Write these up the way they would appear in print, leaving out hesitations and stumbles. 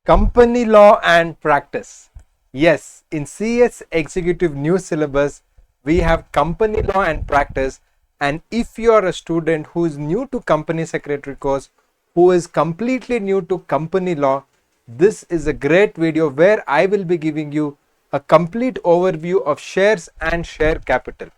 Company law and practice. Yes, in CS Executive new syllabus, we have company law and practice. And if you are a student who is new to company secretary course, who is completely new to company law, this is a great video where I will be giving you a complete overview of shares and share capital.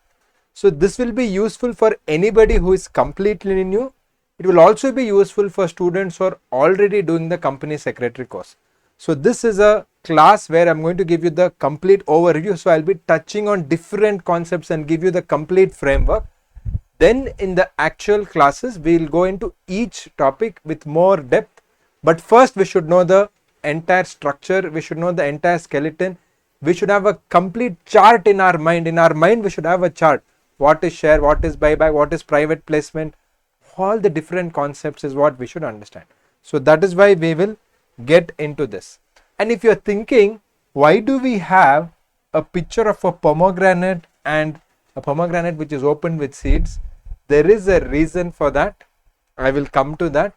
So this will be useful for anybody who is completely new. It will also be useful for students who are already doing the company secretary course. So this is a class where I'm going to give you the complete overview. So I'll be touching on different concepts and give you the complete framework. Then in the actual classes, we'll go into each topic with more depth. But first we should know the entire structure. We should know the entire skeleton. We should have a complete chart in our mind. In our mind, we should have a chart. What is share, what is buyback, what is private placement, all the different concepts is what we should understand. So that is why we will get into this. And if you're thinking, why do we have a picture of a pomegranate and a pomegranate which is opened with seeds? There is a reason for that. I will come to that.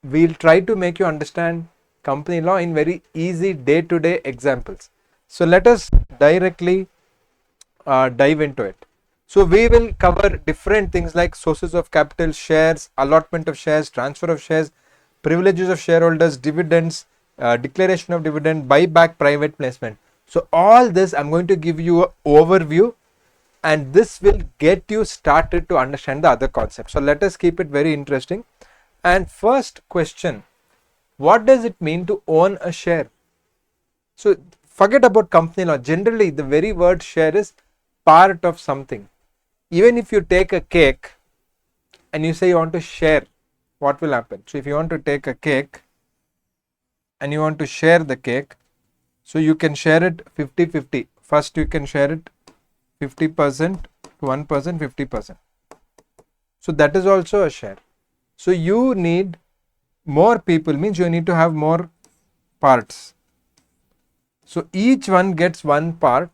We'll try to make you understand company law in very easy day-to-day examples. So let us directly dive into it. So we will cover different things like sources of capital, shares, allotment of shares, transfer of shares, privileges of shareholders, dividends, declaration of dividend, buyback, private placement. So all this I'm going to give you an overview, and this will get you started to understand the other concepts. So let us keep it very interesting. And first question, what does it mean to own a share? So forget about company law. Generally, the very word share is part of something. Even if you take a cake and you say you want to share, what will happen? So if you want to take a cake and you want to share the cake, so you can share it 50-50. First you can share it 50% to one person, 50%. So that is also a share. So you need more people, means you need to have more parts. So each one gets one part,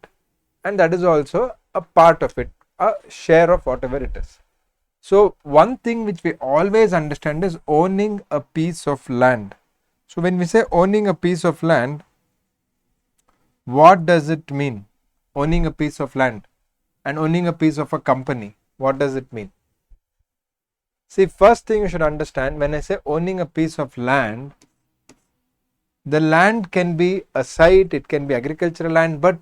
and that is also a part of it, a share of whatever it is. So one thing which we always understand is owning a piece of land. So when we say owning a piece of land, what does it mean? Owning a piece of land and owning a piece of a company, what does it mean? See, first thing you should understand, when I say owning a piece of land, the land can be a site, it can be agricultural land, but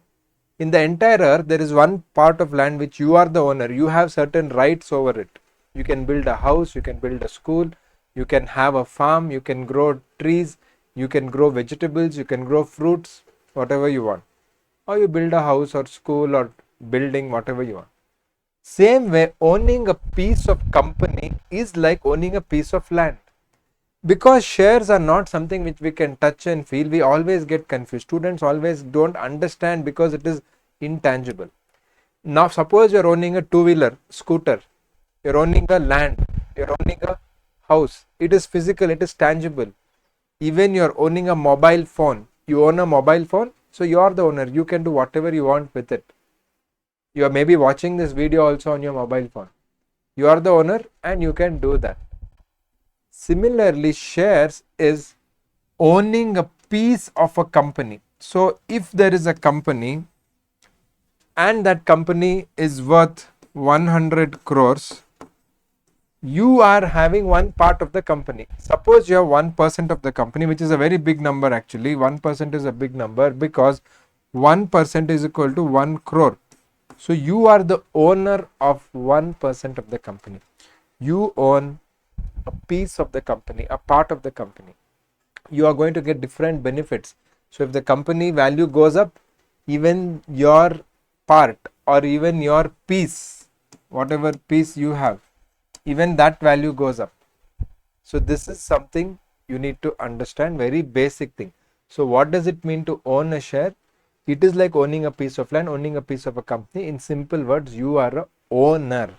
in the entire earth, there is one part of land which you are the owner. You have certain rights over it. You can build a house, you can build a school, you can have a farm, you can grow trees, you can grow vegetables, you can grow fruits, whatever you want. Or you build a house or school or building, whatever you want. Same way, owning a piece of company is like owning a piece of land. Because shares are not something which we can touch and feel, we always get confused. Students always don't understand because it is intangible. Now suppose you're owning a two-wheeler scooter, you're owning a land, you're owning a house. It is physical, it is tangible. Even you're owning a mobile phone, you own a mobile phone, so you are the owner. You can do whatever you want with it. You are maybe watching this video also on your mobile phone. You are the owner and you can do that. Similarly, shares is owning a piece of a company. So if there is a company and that company is worth 100 crores, you are having one part of the company. Suppose you have 1% of the company, which is a very big number actually. 1% is a big number because 1% is equal to 1 crore. So you are the owner of 1% of the company. You own a piece of the company, a part of the company. You are going to get different benefits. So if the company value goes up, even your part or even your piece, whatever piece you have, even that value goes up. So this is something you need to understand, very basic thing. So what does it mean to own a share? It is like owning a piece of land, owning a piece of a company. In simple words, you are a owner.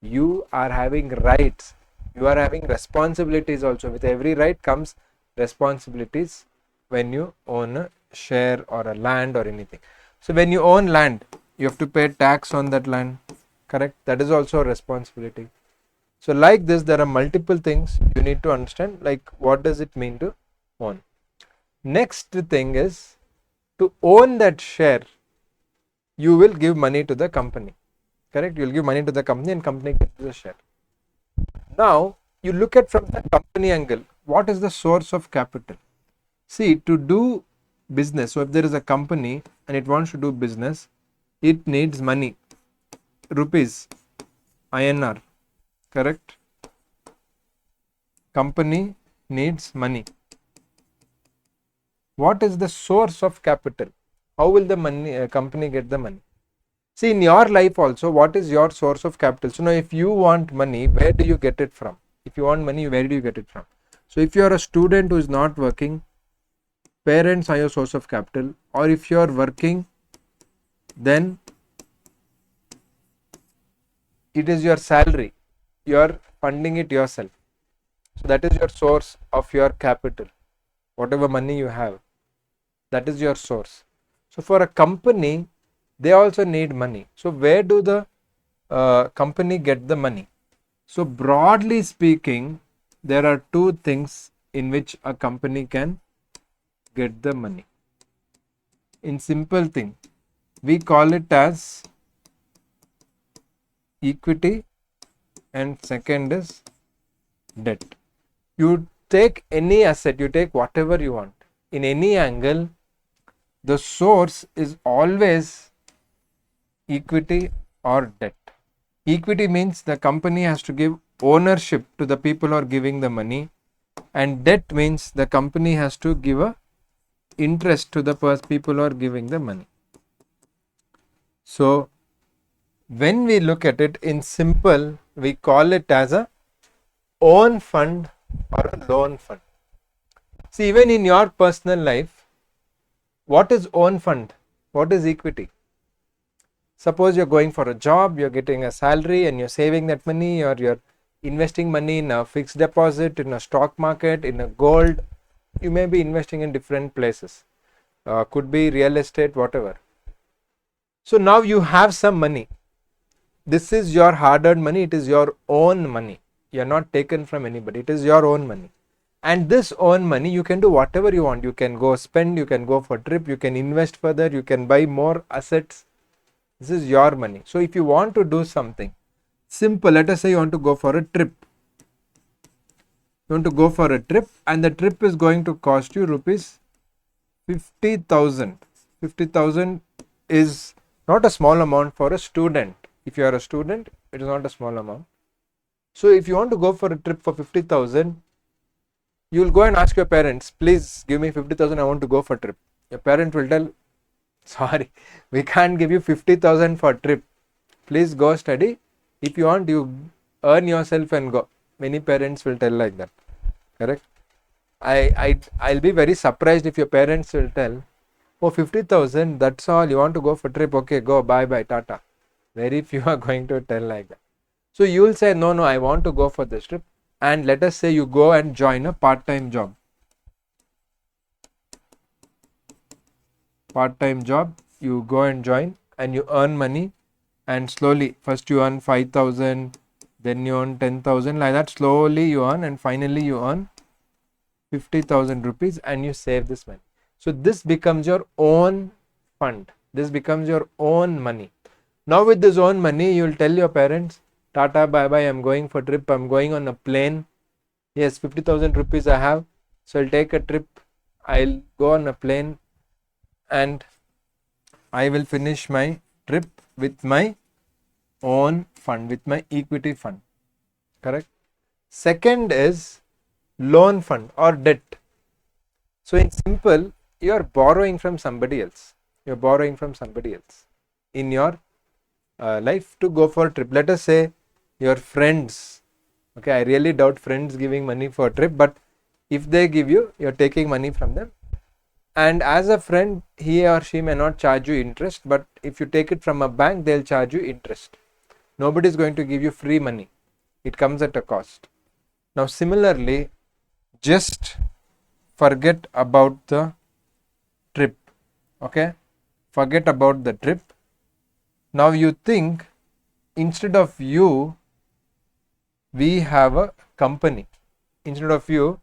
You are having rights. You are having responsibilities also. With every right comes responsibilities when you own a share or a land or anything. So when you own land, you have to pay tax on that land, correct? That is also a responsibility. So like this, there are multiple things you need to understand, like what does it mean to own. Next thing is, to own that share, you will give money to the company. Correct? You will give money to the company and company gets the share. Now, you look at from the company angle, what is the source of capital? See, to do business, so if there is a company and it wants to do business, it needs money, rupees, INR, correct? Company needs money. What is the source of capital? How will the money company get the money? See, in your life also, what is your source of capital? So now if you want money, where do you get it from? If you want money, where do you get it from? So if you are a student who is not working, parents are your source of capital, or if you are working, then it is your salary. You are funding it yourself. So that is your source of your capital. Whatever money you have, that is your source. So for a company, they also need money. So where do the company get the money? So broadly speaking, there are two things in which a company can get the money. In simple thing, we call it as equity, and second is debt. You take any asset, you take whatever you want. In any angle, the source is always equity or debt. Equity means the company has to give ownership to the people who are giving the money, and debt means the company has to give a interest to the people who are giving the money. So when we look at it in simple, we call it as a own fund or a loan fund. See, even in your personal life, what is own fund? What is equity? Suppose you're going for a job, you're getting a salary and you're saving that money, or you're investing money in a fixed deposit, in a stock market, in a gold. You may be investing in different places. Could be real estate, whatever. So now you have some money. This is your hard-earned money. It is your own money. You are not taken from anybody. It is your own money. And this own money, you can do whatever you want. You can go spend, you can go for trip, you can invest further, you can buy more assets. This is your money. So if you want to do something simple, let us say you want to go for a trip. You want to go for a trip and the trip is going to cost you rupees 50,000. 50,000 is not a small amount for a student. If you are a student, it is not a small amount. So if you want to go for a trip for 50,000, you will go and ask your parents, please give me 50,000, I want to go for a trip. Your parent will tell, sorry, we can't give you 50,000 for a trip. Please go study. If you want, you earn yourself and go. Many parents will tell like that. Correct? I'll be very surprised if your parents will tell, oh, 50,000, that's all, you want to go for a trip, okay, go, bye bye, tata. Very few are going to tell like that. So you will say, no, I want to go for this trip. And let us say you go and join a part-time job. Part-time job, you go and join and you earn money, and slowly, first you earn 5,000, then you earn 10,000, like that slowly you earn, and finally you earn 50,000 rupees and you save this money. So this becomes your own fund. This becomes your own money. Now with this own money, you will tell your parents, tata, bye bye, I'm going for trip, I'm going on a plane. Yes, 50,000 rupees I have, so I'll take a trip, I'll go on a plane and I will finish my trip with my own fund, with my equity fund. Correct? Second is loan fund or debt. So in simple, you are borrowing from somebody else. You're borrowing from somebody else in your life to go for a trip. Let us say your friends. Okay, I really doubt friends giving money for a trip, but if they give you, you're taking money from them. And as a friend, he or she may not charge you interest, but if you take it from a bank, they'll charge you interest. Nobody is going to give you free money. It comes at a cost. Now similarly, just forget about the trip. Okay, forget about the trip. Now you think, instead of you, we have a company. Instead of you,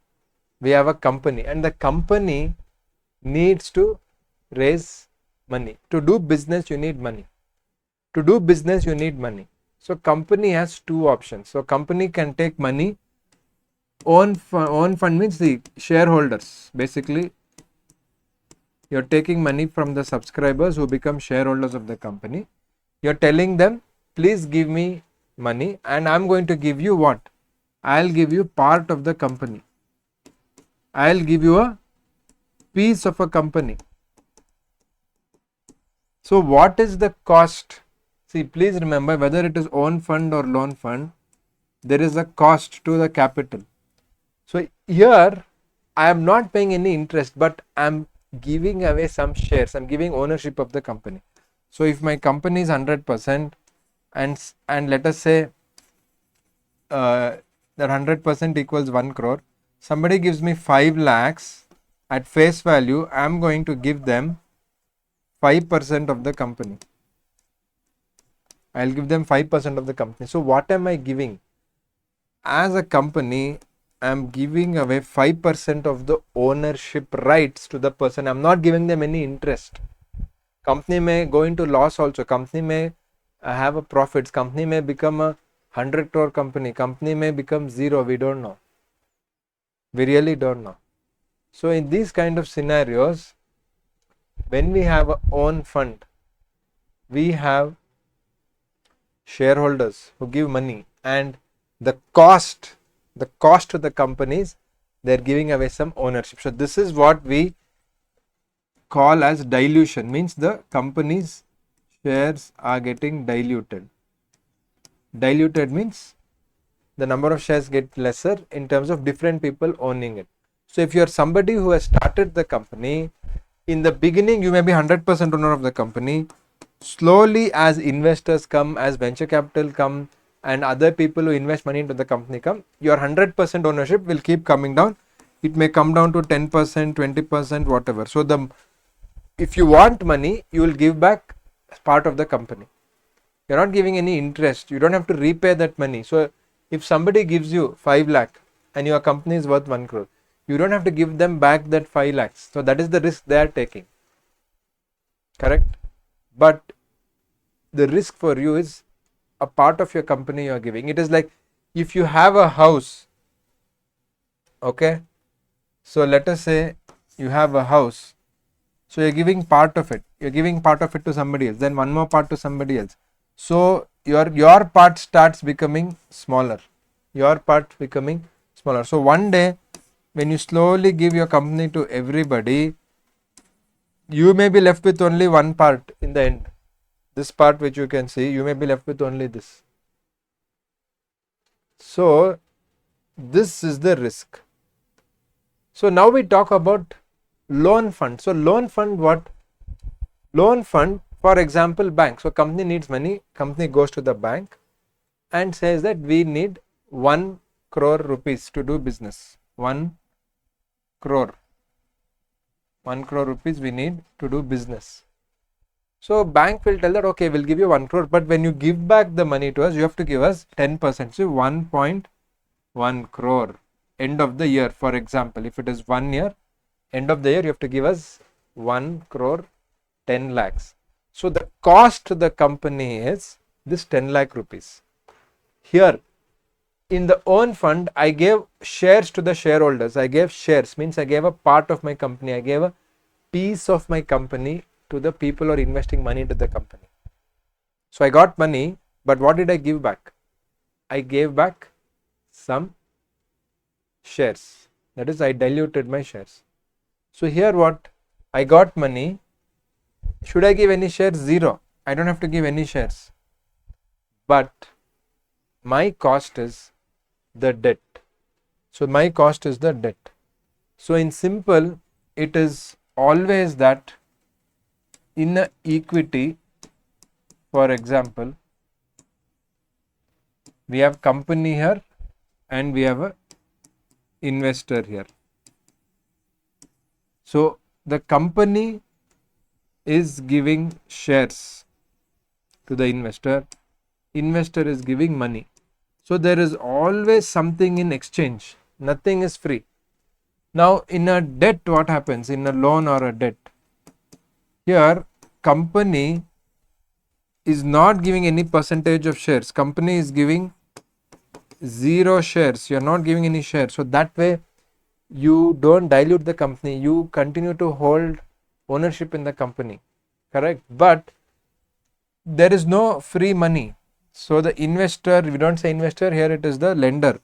we have a company, and the company needs to raise money. To do business, you need money. To do business, you need money. So company has two options. So company can take money. Own fund means the shareholders. Basically, you're taking money from the subscribers who become shareholders of the company. You're telling them, please give me money and I'm going to give you what? I'll give you part of the company. I'll give you a piece of a company. So what is the cost? See, please remember, whether it is own fund or loan fund, there is a cost to the capital. So here I am not paying any interest, but I'm giving away some shares. I'm giving ownership of the company. So if my company is 100% and let us say that 100% equals 1 crore, somebody gives me 5 lakhs at face value, I'm going to give them 5% of the company. I'll give them 5% of the company. So what am I giving? As a company, I'm giving away 5% of the ownership rights to the person. I'm not giving them any interest. Company may go into loss also. Company may have a profits. Company may become a 100 crore company. Company may become zero. We don't know. We really don't know. So in these kind of scenarios, when we have our own fund, we have shareholders who give money, and the cost to the companies, they're giving away some ownership. So this is what we call as dilution, means the company's shares are getting diluted. Diluted means the number of shares get lesser in terms of different people owning it. So if you are somebody who has started the company, in the beginning you may be 100% owner of the company. Slowly, as investors come, as venture capital come, and other people who invest money into the company come, your 100% ownership will keep coming down. It may come down to 10%, 20%, whatever. So if you want money, you will give back part of the company. You're not giving any interest. You don't have to repay that money. So if somebody gives you 5 lakh and your company is worth 1 crore, you don't have to give them back that 5 lakhs. So that is the risk they are taking. Correct? But the risk for you is a part of your company you are giving. It is like if you have a house, okay, so let us say you have a house, so you're giving part of it, to somebody else, then one more part to somebody else. So your part starts becoming smaller. So one day when you slowly give your company to everybody, you may be left with only one part in the end. This part which you can see, you may be left with only this. So this is the risk. So now we talk about loan fund. So loan fund, what? Loan fund, for example, bank. So company needs money, company goes to the bank and says that we need 1 crore rupees to do business. 1 crore rupees we need to do business. So bank will tell that, okay, we'll give you 1 crore, but when you give back the money to us, you have to give us 10%. So 1.1 crore. End of the year, for example, if it is 1 year, end of the year, you have to give us 1 crore 10 lakhs. So the cost to the company is this 10 lakh rupees. Here in the own fund, I gave shares to the shareholders. I gave shares, means I gave a part of my company. I gave a piece of my company to the people who are investing money into the company. So I got money, but what did I give back? I gave back some shares. That is, I diluted my shares. So here what? I got money. Should I give any shares? Zero. I don't have to give any shares. But my cost is the debt. So my cost is the debt. So in simple, it is always that in a equity, for example, we have company here and we have a investor here. So the company is giving shares to the investor is giving money. So there is always something in exchange. Nothing is free. Now in a debt, what happens in a loan or a debt? Here company is not giving any percentage of shares. Company is giving 0 shares. You are not giving any shares. So that way you don't dilute the company. You continue to hold ownership in the company. Correct? But there is no free money. So the investor, we don't say investor, here it is the lender.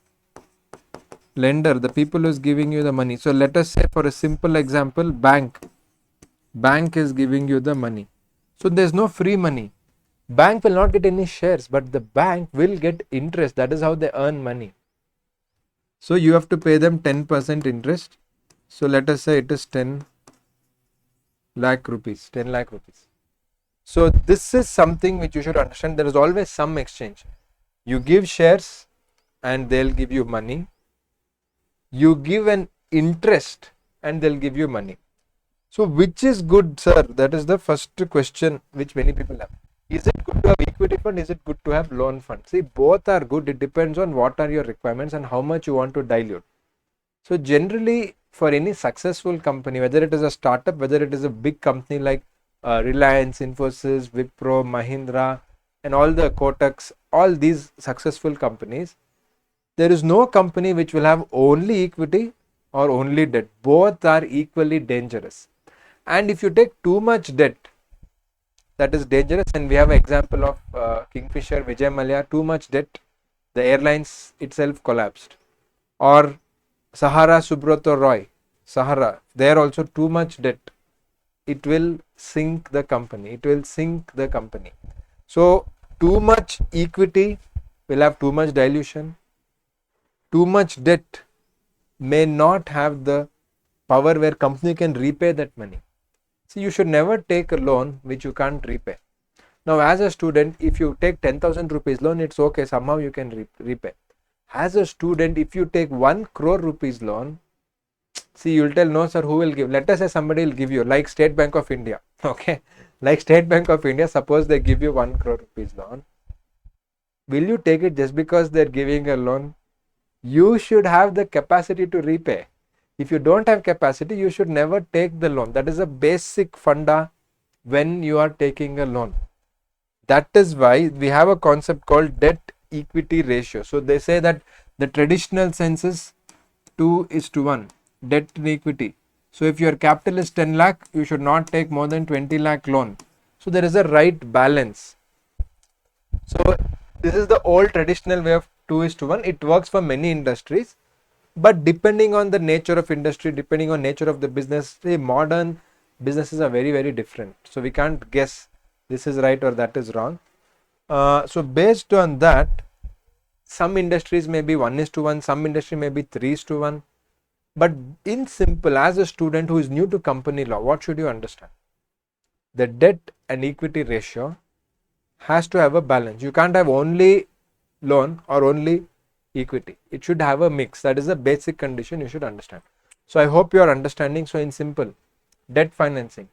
Lender, the people who is giving you the money. So let us say for a simple example, bank. Bank is giving you the money. So there's no free money. Bank will not get any shares, but the bank will get interest. That is how they earn money. So you have to pay them 10% interest. So let us say it is 10 lakh rupees. 10 lakh rupees. So this is something which you should understand. There is always some exchange. You give shares and they'll give you money. You give an interest and they'll give you money. So which is good, sir? That is the first question which many people have. Is it good to have equity fund? Is it good to have loan fund? See, both are good. It depends on what are your requirements and how much you want to dilute. So generally for any successful company, whether it is a startup, whether it is a big company like Reliance, Infosys, Wipro, Mahindra and all the Kotaks, all these successful companies, there is no company which will have only equity or only debt. Both are equally dangerous. And if you take too much debt, that is dangerous. And we have an example of Kingfisher, Vijay Mallya, too much debt, the airlines itself collapsed. Or Sahara, Subrata Roy, Sahara, there also too much debt. It will sink the company. It will sink the company. So too much equity will have too much dilution. Too much debt may not have the power where company can repay that money. So you should never take a loan which you can't repay. Now as a student, if you take 10,000 rupees loan, it's okay, somehow you can repay. As a student, if you take 1 crore rupees loan, see, you'll tell, no sir, who will give? Let us say somebody will give you, like State Bank of India. Okay, like State Bank of India, suppose they give you 1 crore rupees loan. Will you take it just because they're giving a loan? You should have the capacity to repay. If you don't have capacity, you should never take the loan. That is a basic funda when you are taking a loan. That is why we have a concept called debt equity ratio. So they say that the traditional sense is 2:1, debt and equity. So if your capital is 10 lakh, you should not take more than 20 lakh loan. So there is a right balance. So this is the old traditional way of 2:1. It works for many industries, but depending on the nature of industry, depending on nature of the business, say modern businesses are very, very different. So we can't guess this is right or that is wrong. So based on that, some industries may be 1:1, some industry may be 3:1. But in simple, as a student who is new to company law, what should you understand? The debt and equity ratio has to have a balance. You can't have only loan or only equity. It should have a mix. That is a basic condition you should understand. So I hope you are understanding. So in simple, debt financing,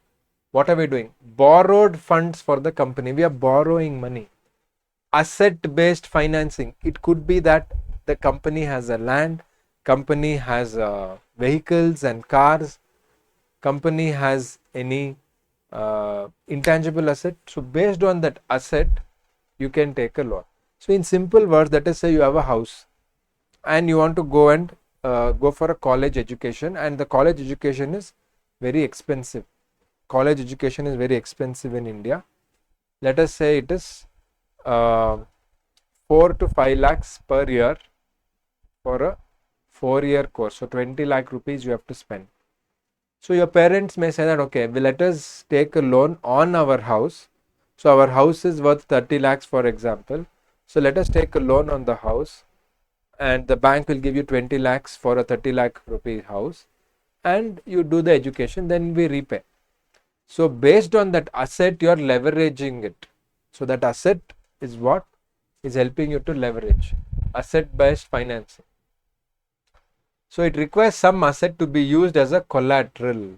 what are we doing? Borrowed funds for the company. We are borrowing money. Asset based financing. It could be that the company has a land, company has vehicles and cars, company has any intangible asset. So based on that asset, you can take a loan. So in simple words, let us say you have a house and you want to go and go for a college education, and the college education is very expensive. College education is very expensive in India. Let us say it is 4 to 5 lakhs per year for a 4-year course. So 20 lakh rupees you have to spend. So your parents may say that, okay, well, let us take a loan on our house. So our house is worth 30 lakhs, for example. So let us take a loan on the house, and the bank will give you 20 lakhs for a 30 lakh rupee house, and you do the education, then we repay. So based on that asset, you are leveraging it. So that asset is what is helping you to leverage, asset based financing. So it requires some asset to be used as a collateral.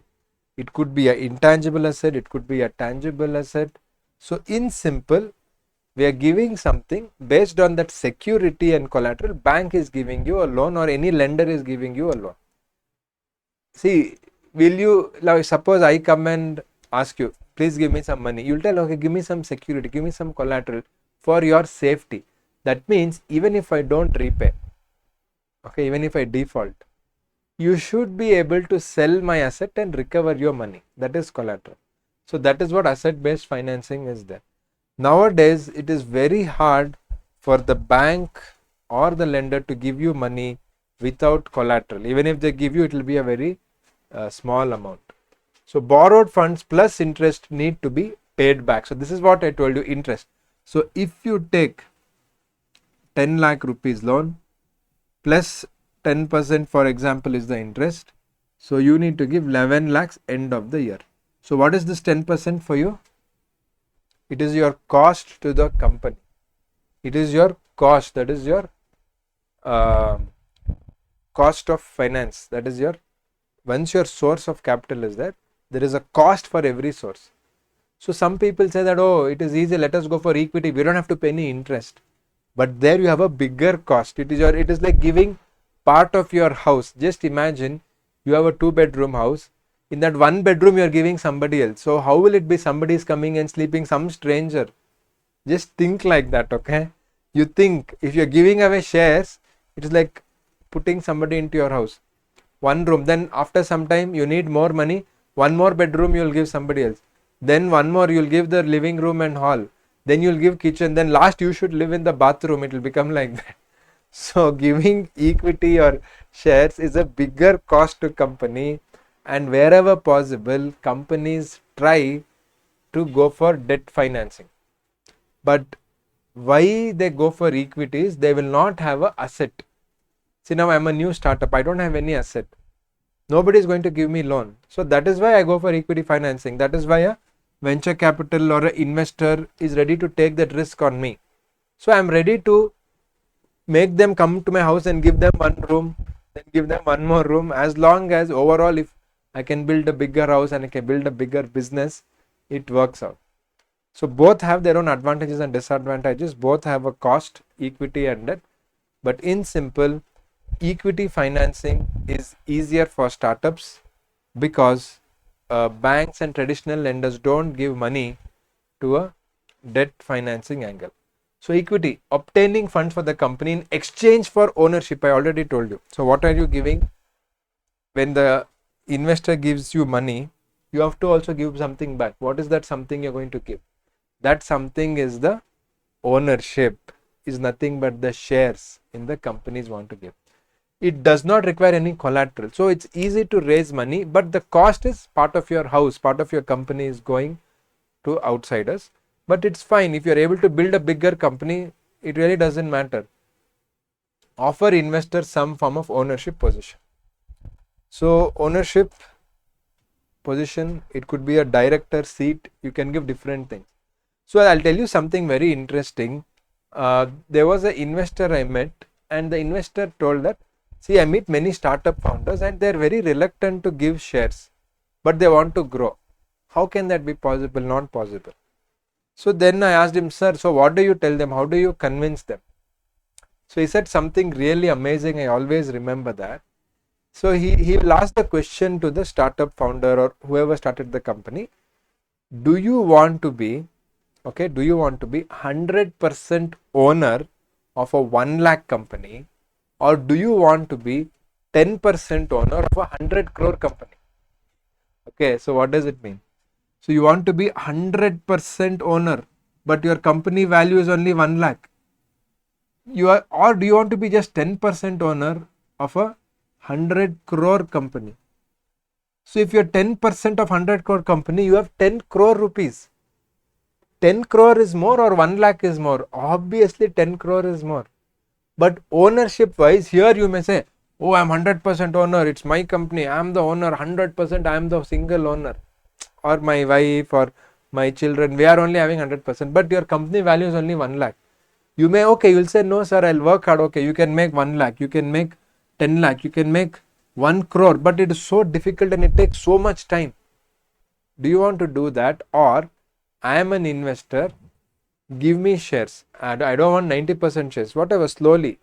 It could be an intangible asset, it could be a tangible asset. So in simple, we are giving something based on that security and collateral. Bank is giving you a loan, or any lender is giving you a loan. See, will you, like, suppose I come and ask you, please give me some money. You'll tell, okay, give me some security, give me some collateral for your safety. That means even if I don't repay, okay, even if I default, you should be able to sell my asset and recover your money. That is collateral. So that is what asset based financing is there. Nowadays, it is very hard for the bank or the lender to give you money without collateral. Even if they give you, it will be a very small amount. So borrowed funds plus interest need to be paid back. So this is what I told you, interest. So if you take 10 lakh rupees loan plus 10% for example is the interest. So you need to give 11 lakhs end of the year. So what is this 10% for you? It is your cost to the company. It is your cost, that is your uh, cost of finance, that is your, once your source of capital is there, there is a cost for every source. So some people say that, oh, it is easy, let us go for equity, we don't have to pay any interest. But there you have a bigger cost. It is like giving part of your house. Just imagine you have a 2-bedroom house. In that 1 bedroom you are giving somebody else. So how will it be somebody is coming and sleeping, some stranger? Just think like that, okay? You think if you're giving away shares, it is like putting somebody into your house. 1 room, then after some time you need more money, 1 more bedroom you will give somebody else. Then 1 more you will give the living room and hall. Then you will give kitchen. Then last you should live in the bathroom. It will become like that. So giving equity or shares is a bigger cost to company, and wherever possible, companies try to go for debt financing. But why they go for equities? They will not have a asset. See, now I'm a new startup. I don't have any asset. Nobody is going to give me loan. So that is why I go for equity financing. That is why a venture capital or an investor is ready to take that risk on me. So I'm ready to make them come to my house and give them 1 room, then give them 1 more room, as long as overall if I can build a bigger house and I can build a bigger business, it works out. So both have their own advantages and disadvantages. Both have a cost, equity and debt. But in simple, equity financing is easier for startups because banks and traditional lenders don't give money to a debt financing angle. So equity, obtaining funds for the company in exchange for ownership, I already told you. So what are you giving? When the investor gives you money, you have to also give something back. What is that something you're going to give? That something is the ownership, is nothing but the shares in the companies want to give. It does not require any collateral. So it's easy to raise money, but the cost is part of your house, part of your company is going to outsiders. But it's fine if you're able to build a bigger company, it really doesn't matter. Offer investors some form of ownership position. So ownership position, it could be a director seat, you can give different things. So I'll tell you something very interesting. There was an investor I met, and the investor told that, see, I meet many startup founders and they're very reluctant to give shares, but they want to grow. How can that be possible? Not possible. So then I asked him, sir, so what do you tell them? How do you convince them? So he said something really amazing. I always remember that. So he will ask the question to the startup founder or whoever started the company. Do you want to be, okay, do you want to be 100% owner of a 1 lakh company, or do you want to be 10% owner of a 100 crore company? Okay, so what does it mean? So you want to be 100% owner, but your company value is only 1 lakh. Or do you want to be just 10% owner of a 100 crore company? So if you're 10% of 100 crore company, you have 10 crore rupees. 10 crore is more or 1 lakh is more? Obviously 10 crore is more. But ownership wise, here you may say, oh, I'm 100% owner, it's my company, I'm the owner, 100% I'm the single owner, or my wife or my children, we are only having 100%, but your company value is only 1 lakh. You may, okay, you'll say, no sir, I'll work hard. Okay, you can make 1 lakh, you can make 10 lakh, you can make 1 crore, but it is so difficult and it takes so much time. Do you want to do that? Or I am an investor, give me shares, and I don't want 90% shares, whatever, slowly.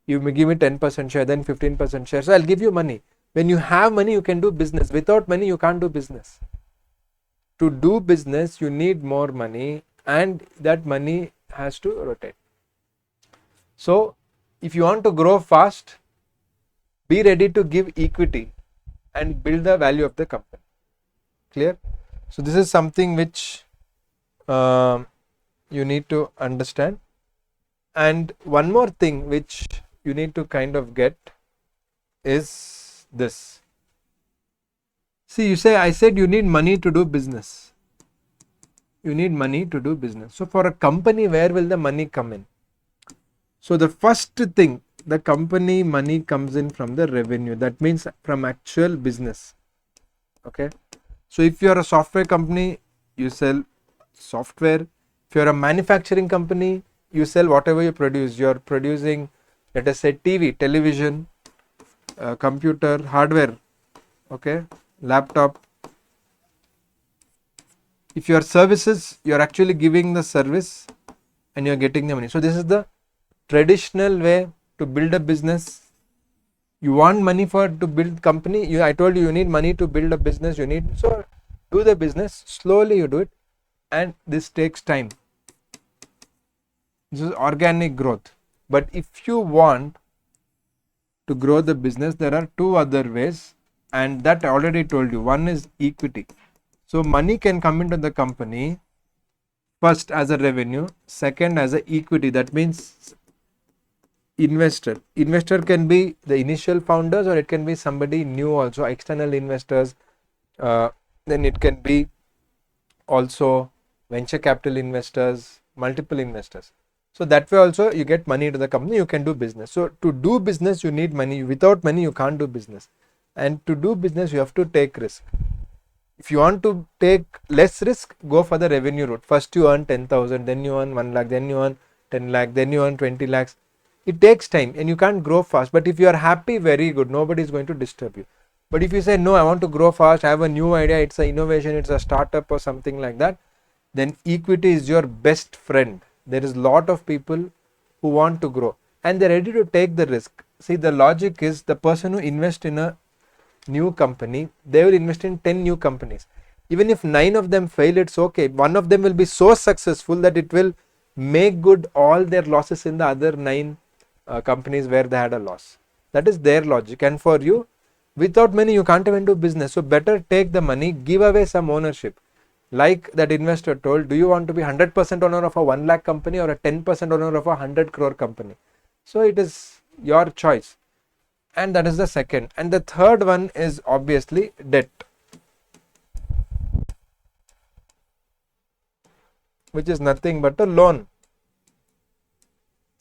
You may give me 10% share, then 15% share. So I'll give you money, When you have money, you can do business. Without money, you can't do business. To do business, you need more money, and that money has to rotate. So if you want to grow fast, be ready to give equity and build the value of the company. Clear? So this is something which you need to understand. And one more thing which you need to kind of get is this. See, I said you need money to do business. You need money to do business. So for a company, where will the money come in? So the first thing, the company money comes in from the revenue. That means from actual business. Okay. So if you are a software company, you sell software. If you are a manufacturing company, you sell whatever you produce. You are producing, let us say, TV, television, computer, hardware, okay, laptop. If you are services, you are actually giving the service and you are getting the money. So this is the traditional way to build a business. You want money to build company. I told you need money to build a business. So do the business slowly. You do it, and this takes time. This is organic growth. But if you want to grow the business, there are two other ways, and that I already told you. One is equity. So money can come into the company first as a revenue, second as a equity. That means investor can be the initial founders, or it can be somebody new also, external investors. Then it can be also venture capital investors, multiple investors. So that way also you get money to the company, you can do business. So to do business, you need money. Without money, you can't do business. And to do business, you have to take risk. If you want to take less risk, go for the revenue route. First you earn 10,000, then you earn 1 lakh, then you earn 10 lakh, then you earn 20 lakhs. It takes time and you can't grow fast. But if you are happy, very good. Nobody is going to disturb you. But if you say, no, I want to grow fast, I have a new idea, it's an innovation, it's a startup or something like that, then equity is your best friend. There is a lot of people who want to grow and they're ready to take the risk. See, the logic is the person who invests in a new company, they will invest in 10 new companies. Even if 9 of them fail, it's okay. One of them will be so successful that it will make good all their losses in the other 9 companies where they had a loss. That is their logic. And for you, without money, you can't even do business. So better take the money, give away some ownership. Like that investor told, do you want to be 100% owner of a 1 lakh company or a 10% owner of a 100 crore company? So it is your choice. And that is the second. And the third one is obviously debt, which is nothing but a loan.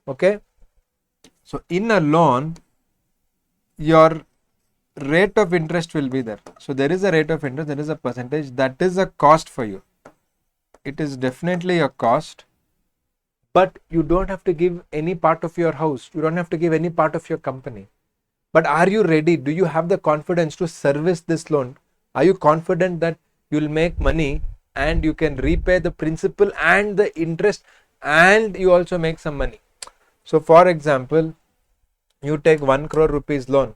Okay. So in a loan, your rate of interest will be there. So there is a rate of interest, there is a percentage, that is a cost for you. It is definitely a cost, but you don't have to give any part of your house. You don't have to give any part of your company. But are you ready? Do you have the confidence to service this loan? Are you confident that you will make money and you can repay the principal and the interest and you also make some money? So for example, you take 1 crore rupees loan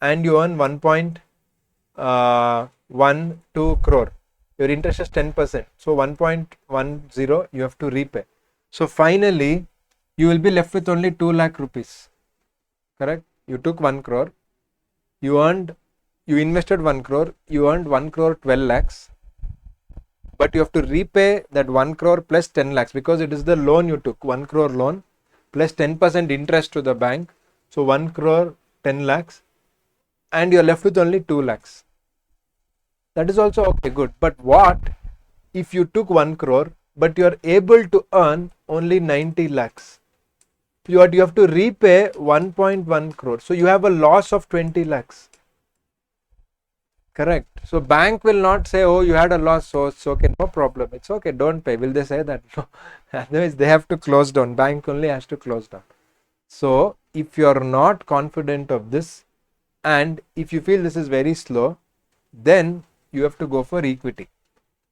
and you earn 1.12 crore. Your interest is 10%. So 1.10 you have to repay. So finally, you will be left with only 2 lakh rupees. Correct? You took 1 crore, you invested 1 crore, you earned 1 crore 12 lakhs, but you have to repay that 1 crore plus 10 lakhs because it is the loan you took, 1 crore loan plus 10% interest to the bank. So 1 crore 10 lakhs and you are left with only 2 lakhs. That is also okay, good. But what if you took 1 crore but you are able to earn only 90 lakhs? You have to repay 1.1 crore. So you have a loss of 20 lakhs. Correct. So bank will not say, oh, you had a loss, so it's okay, no problem. It's okay, don't pay. Will they say that? No. Otherwise, they have to close down. Bank only has to close down. So if you are not confident of this and if you feel this is very slow, then you have to go for equity.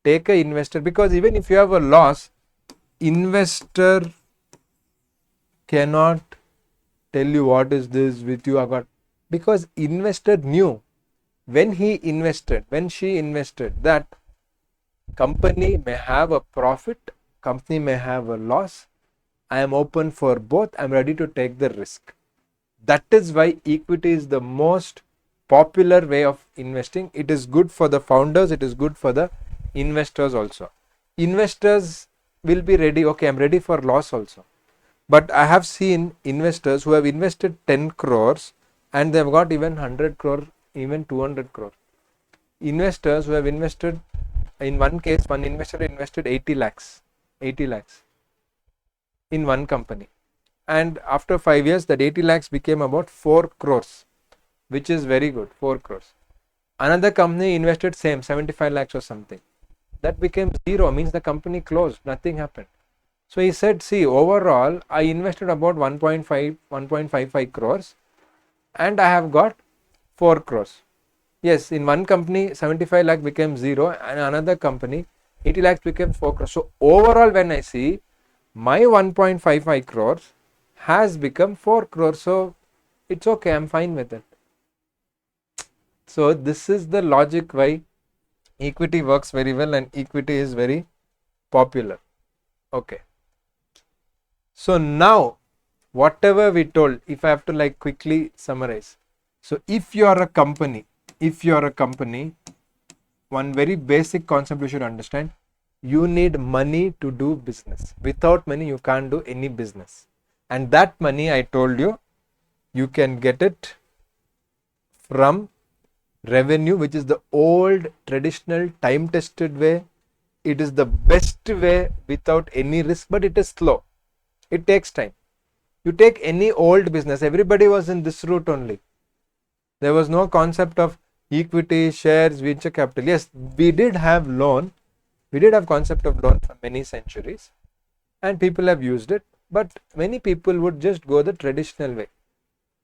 Take an investor, because even if you have a loss, investor cannot tell you what is this with you. I got Because investor knew when she invested that company may have a profit, company may have a loss. I am open for both. I'm ready to take the risk. That is why equity is the most popular way of investing. It is good for the founders, it is good for the investors also. Investors will be ready, okay, I'm ready for loss also. But I have seen investors who have invested 10 crores and they have got even 100 crore, even 200 crore. Investors who have invested, in one case, one investor invested 80 lakhs in one company. And after 5 years, that 80 lakhs became about 4 crores, which is very good, 4 crores. Another company invested same 75 lakhs or something. That became zero, means the company closed, nothing happened. So he said, see, overall, I invested about 1.55 crores and I have got 4 crores. Yes, in one company, 75 lakh became zero and another company, 80 lakhs became 4 crores. So overall, when I see, my 1.55 crores has become 4 crores. So it's okay, I'm fine with it. So this is the logic why equity works very well and equity is very popular. Okay. So now, whatever we told, if I have to like quickly summarize. So if you are a company, one very basic concept you should understand, you need money to do business. Without money, you can't do any business. And that money, I told you, you can get it from revenue, which is the old traditional time tested way. It is the best way without any risk, but it is slow. It takes time. You take any old business, everybody was in this route only. There was no concept of equity, shares, venture capital. Yes, we did have loan. We did have concept of loan for many centuries and people have used it. But many people would just go the traditional way.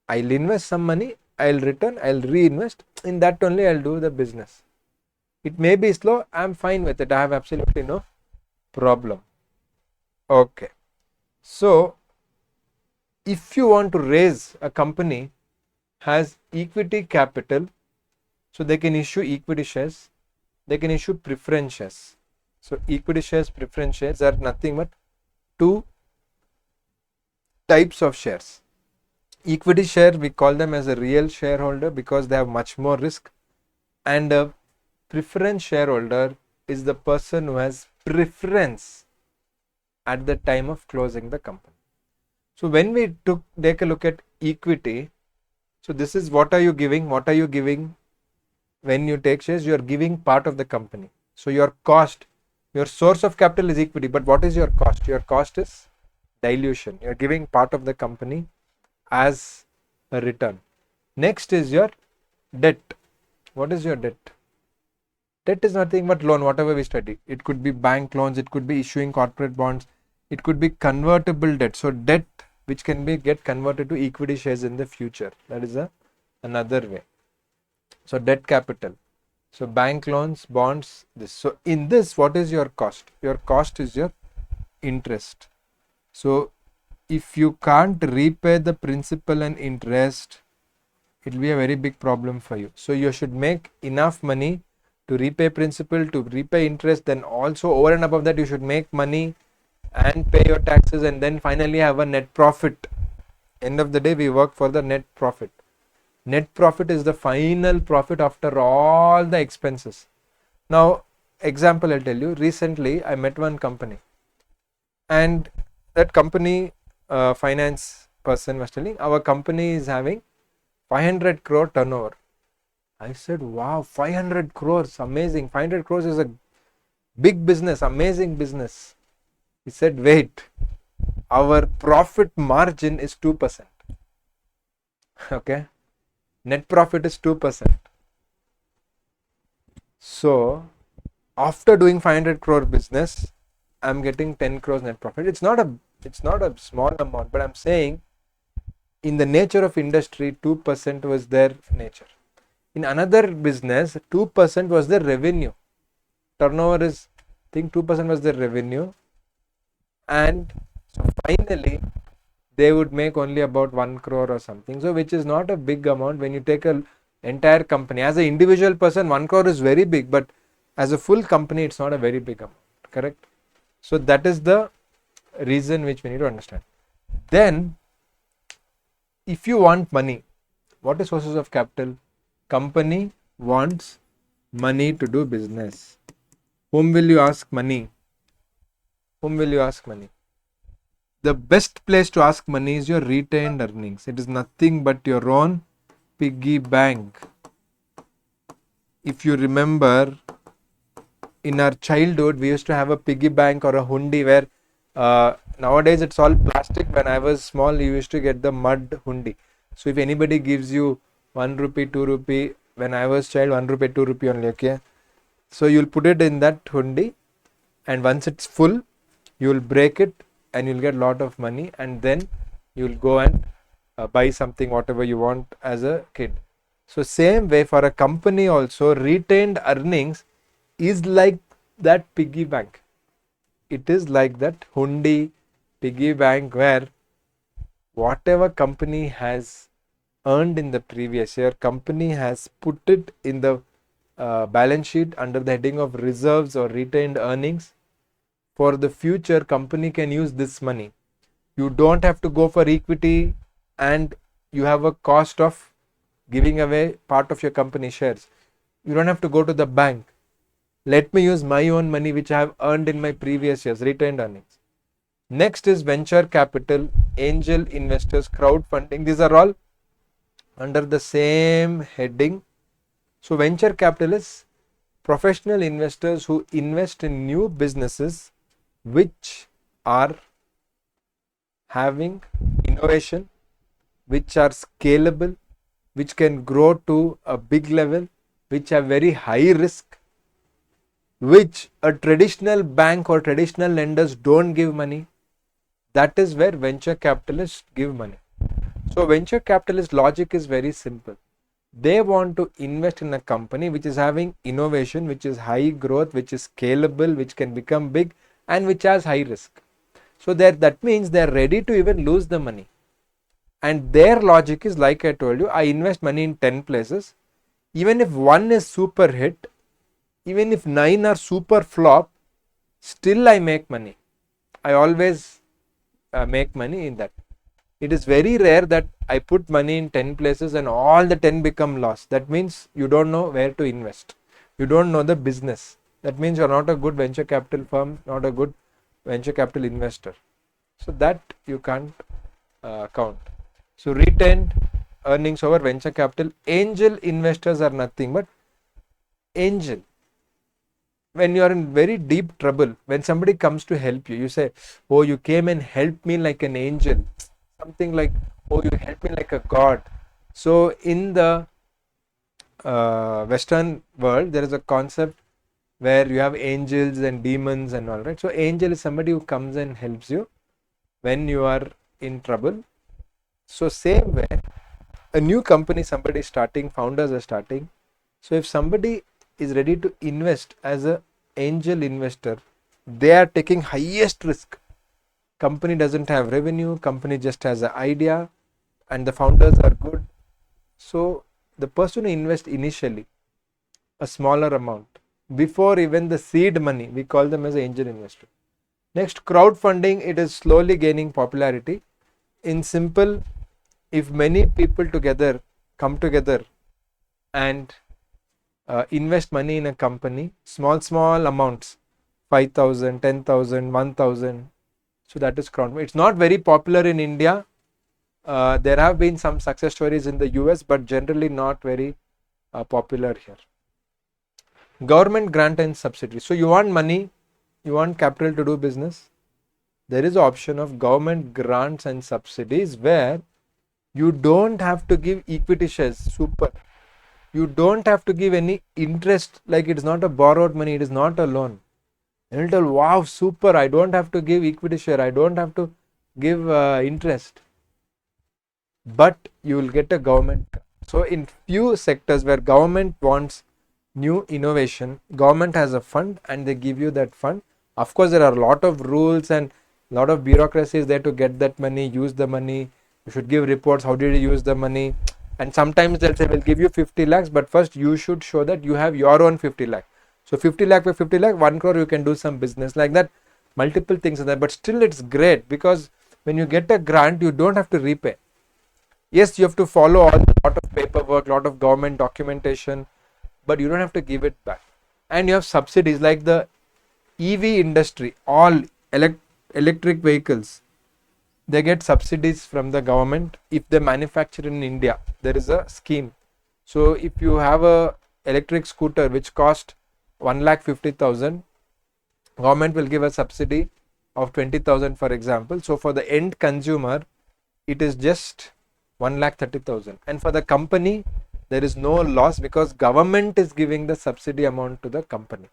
I'll invest some money, I'll return, I'll reinvest. In that only I'll do the business. It may be slow, I'm fine with it. I have absolutely no problem. Okay. So, if you want to raise a company has equity capital, so they can issue equity shares, they can issue preference shares. So, equity shares, preference shares are nothing but two types of shares. Equity share, we call them as a real shareholder because they have much more risk, and a preference shareholder is the person who has preference at the time of closing the company. So when we take a look at equity, so this is what are you giving? What are you giving when you take shares? You are giving part of the company. So your cost, your source of capital is equity, but what is your cost? Your cost is dilution. You are giving part of the company as a return. Next is your debt. What is your debt? Debt is nothing but loan, whatever we study. It could be bank loans, it could be issuing corporate bonds, it could be convertible debt. So debt which can be get converted to equity shares in the future. That is another way. So debt capital. So bank loans, bonds, this. So in this, what is your cost? Your cost is your interest. So if you can't repay the principal and interest, it will be a very big problem for you. So you should make enough money to repay principal, to repay interest, then also over and above that you should make money and pay your taxes and then finally have a net profit. End of the day, we work for the net profit. Net profit is the final profit after all the expenses. Now, example I'll tell you, recently I met one company and that company finance person was telling our company is having 500 crore turnover. I said, wow, 500 crores, amazing. 500 crores is a big business, amazing business. He said, wait, our profit margin is 2%. Okay, net profit is 2%. So, after doing 500 crore business, I'm getting 10 crores net profit. It's not a small amount, but I'm saying in the nature of industry, 2% was their nature. In another business, 2% was their revenue. Turnover is, I think 2% was their revenue. And so finally, they would make only about 1 crore or something. So which is not a big amount when you take a entire company. As an individual person, 1 crore is very big, but as a full company, it's not a very big amount. Correct? So that is the reason which we need to understand. Then, if you want money, what is sources of capital? Company wants money to do business. Whom will you ask money? Whom will you ask money? The best place to ask money is your retained earnings. It is nothing but your own piggy bank. If you remember, in our childhood, we used to have a piggy bank or a hundi where nowadays it's all plastic. When I was small, you used to get the mud hundi. So if anybody gives you 1 rupee, 2 rupee, when I was child, 1 rupee, 2 rupee only, okay? So you'll put it in that hundi, and once it's full, you'll break it and you'll get a lot of money, and then you'll go and buy something, whatever you want as a kid. So same way for a company also, retained earnings is like that piggy bank. It is like that hundi piggy bank where whatever company has earned in the previous year, company has put it in the balance sheet under the heading of reserves or retained earnings. For the future, company can use this money. You don't have to go for equity and you have a cost of giving away part of your company shares. You don't have to go to the bank. Let me use my own money which I have earned in my previous years, retained earnings. Next is venture capital, angel investors, crowdfunding. These are all under the same heading. So venture capitalists, professional investors who invest in new businesses which are having innovation, which are scalable, which can grow to a big level, which have very high risk, which a traditional bank or traditional lenders don't give money. That is where venture capitalists give money. So venture capitalist logic is very simple. They want to invest in a company which is having innovation, which is high growth, which is scalable, which can become big, and which has high risk. So that means they are ready to even lose the money. And their logic is, like I told you, I invest money in 10 places. Even if one is super hit, even if 9 are super flop, still I make money. I always make money in that. It is very rare that I put money in 10 places and all the 10 become loss. That means you don't know where to invest. You don't know the business. That means you're not a good venture capital firm, not a good venture capital investor. So that you can't count. So retained earnings over venture capital. Angel investors are nothing but angel. When you are in very deep trouble, when somebody comes to help you, you say, oh, you came and helped me like an angel. Something like, oh, you helped me like a god. So in the Western world, there is a concept where you have angels and demons and all, right? So angel is somebody who comes and helps you when you are in trouble. So same way, a new company, somebody is starting, founders are starting. So if somebody is ready to invest as an angel investor, they are taking highest risk. Company doesn't have revenue, company just has an idea, and the founders are good. So the person who invests initially a smaller amount before even the seed money, we call them as an angel investor. Next, crowdfunding, it is slowly gaining popularity. In simple, if many people come together and invest money in a company, small amounts, 5,000, 10,000, 1,000. So that is crowdfunding. It's not very popular in India. There have been some success stories in the US, but generally not very popular here. Government grant and subsidy. So you want money, you want capital to do business. There is an option of government grants and subsidies where you don't have to give equity shares. Super. You don't have to give any interest, like it is not a borrowed money, it is not a loan. And you'll tell, wow, super, I don't have to give equity share, I don't have to give interest. But you will get a government. So in few sectors where government wants new innovation, government has a fund and they give you that fund. Of course, there are a lot of rules and A lot of bureaucracy is there to get that money, use the money. You should give reports, how did you use the money? And sometimes they'll say, we'll give you 50 lakhs, but first you should show that you have your own 50 lakh. So 50 lakh by 50 lakh, 1 crore, you can do some business like that. Multiple things are there, but still it's great because when you get a grant, you don't have to repay. Yes, you have to follow a lot of paperwork, lot of government documentation, but you don't have to give it back. And you have subsidies like the EV industry, all electric vehicles, they get subsidies from the government if they manufacture in India. There is a scheme. So if you have a electric scooter which cost 1,50,000, government will give a subsidy of 20,000 for example. So for the end consumer, it is just 1,30,000, and for the company there is no loss because government is giving the subsidy amount to the company.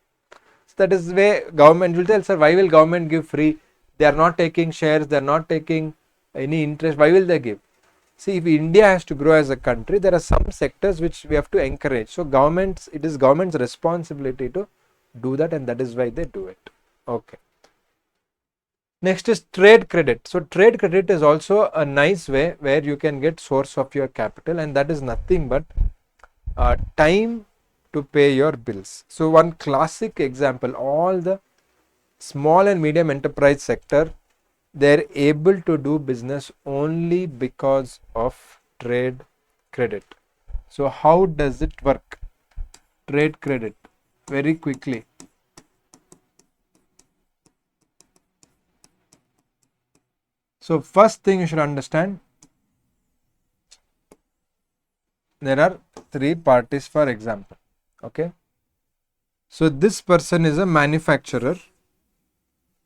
So that is where government will tell, sir, why will government give free? They are not taking shares, they are not taking any interest, why will they give? See, if India has to grow as a country, there are some sectors which we have to encourage. So governments, it is government's responsibility to do that, and that is why they do it. Okay. Next is trade credit. So trade credit is also a nice way where you can get source of your capital, and that is nothing but time to pay your bills. So one classic example, all the small and medium enterprise sector, they're able to do business only because of trade credit. So how does it work? Trade credit, very quickly. So first thing you should understand, there are three parties for example. Okay. So this person is a manufacturer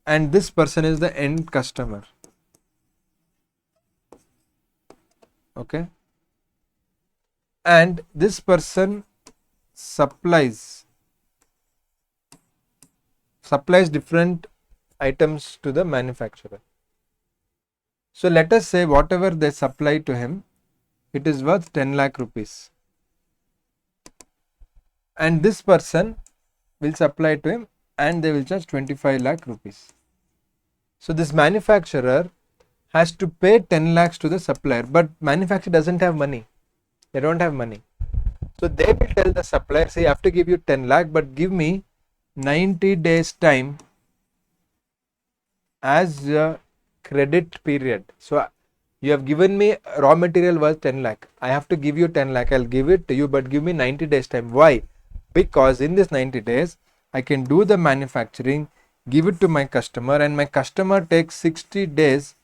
and this person is the end customer. Okay. And this person supplies different items to the manufacturer. So let us say whatever they supply to him, it is worth 10 lakh rupees. And this person will supply to him and they will charge 25 lakh rupees. So this manufacturer has to pay 10 lakhs to the supplier, but manufacturer doesn't have money. They don't have money. So they will tell the supplier, say, I have to give you 10 lakh, but give me 90 days time as a credit period. So you have given me raw material worth 10 lakh. I have to give you 10 lakh. I'll give it to you, but give me 90 days time. Why? Because in this 90 days, I can do the manufacturing, give it to my customer, and my customer takes 60 days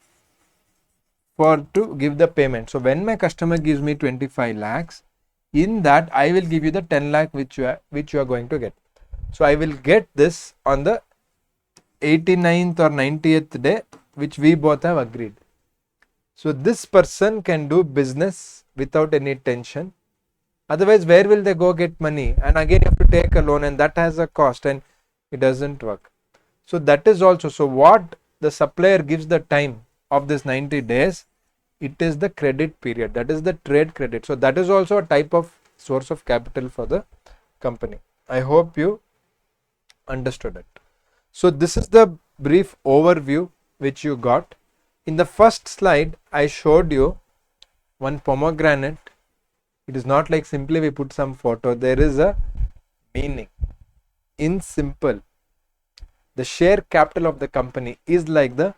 to give the payment. So when my customer gives me 25 lakhs, in that I will give you the 10 lakh which you are going to get. So I will get this on the 89th or 90th day, which we both have agreed. So this person can do business without any tension. Otherwise, where will they go get money? And again, you have to take a loan, and that has a cost, and it doesn't work. So that is also, so what the supplier gives the time of this 90 days, it is the credit period. That is the trade credit. So that is also a type of source of capital for the company. I hope you understood it. So this is the brief overview which you got. In the first slide, I showed you one pomegranate. It is not like simply we put some photo. There is a meaning. In simple, the share capital of the company is like the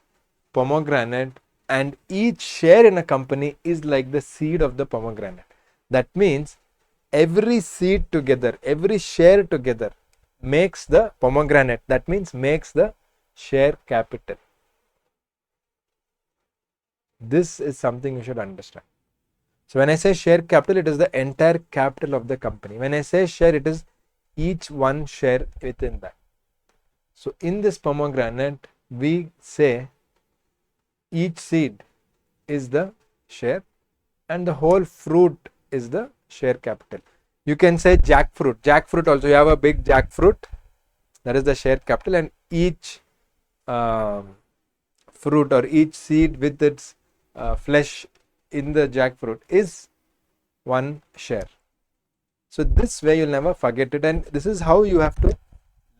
pomegranate, and each share in a company is like the seed of the pomegranate. That means every seed together, every share together makes the pomegranate. That means makes the share capital. This is something you should understand. So when I say share capital, it is the entire capital of the company. When I say share, it is each one share within that. So in this pomegranate, we say each seed is the share and the whole fruit is the share capital. You can say jackfruit. Jackfruit also, you have a big jackfruit, that is the share capital, and each fruit or each seed with its flesh in the jackfruit is one share. So this way you'll never forget it, and this is how you have to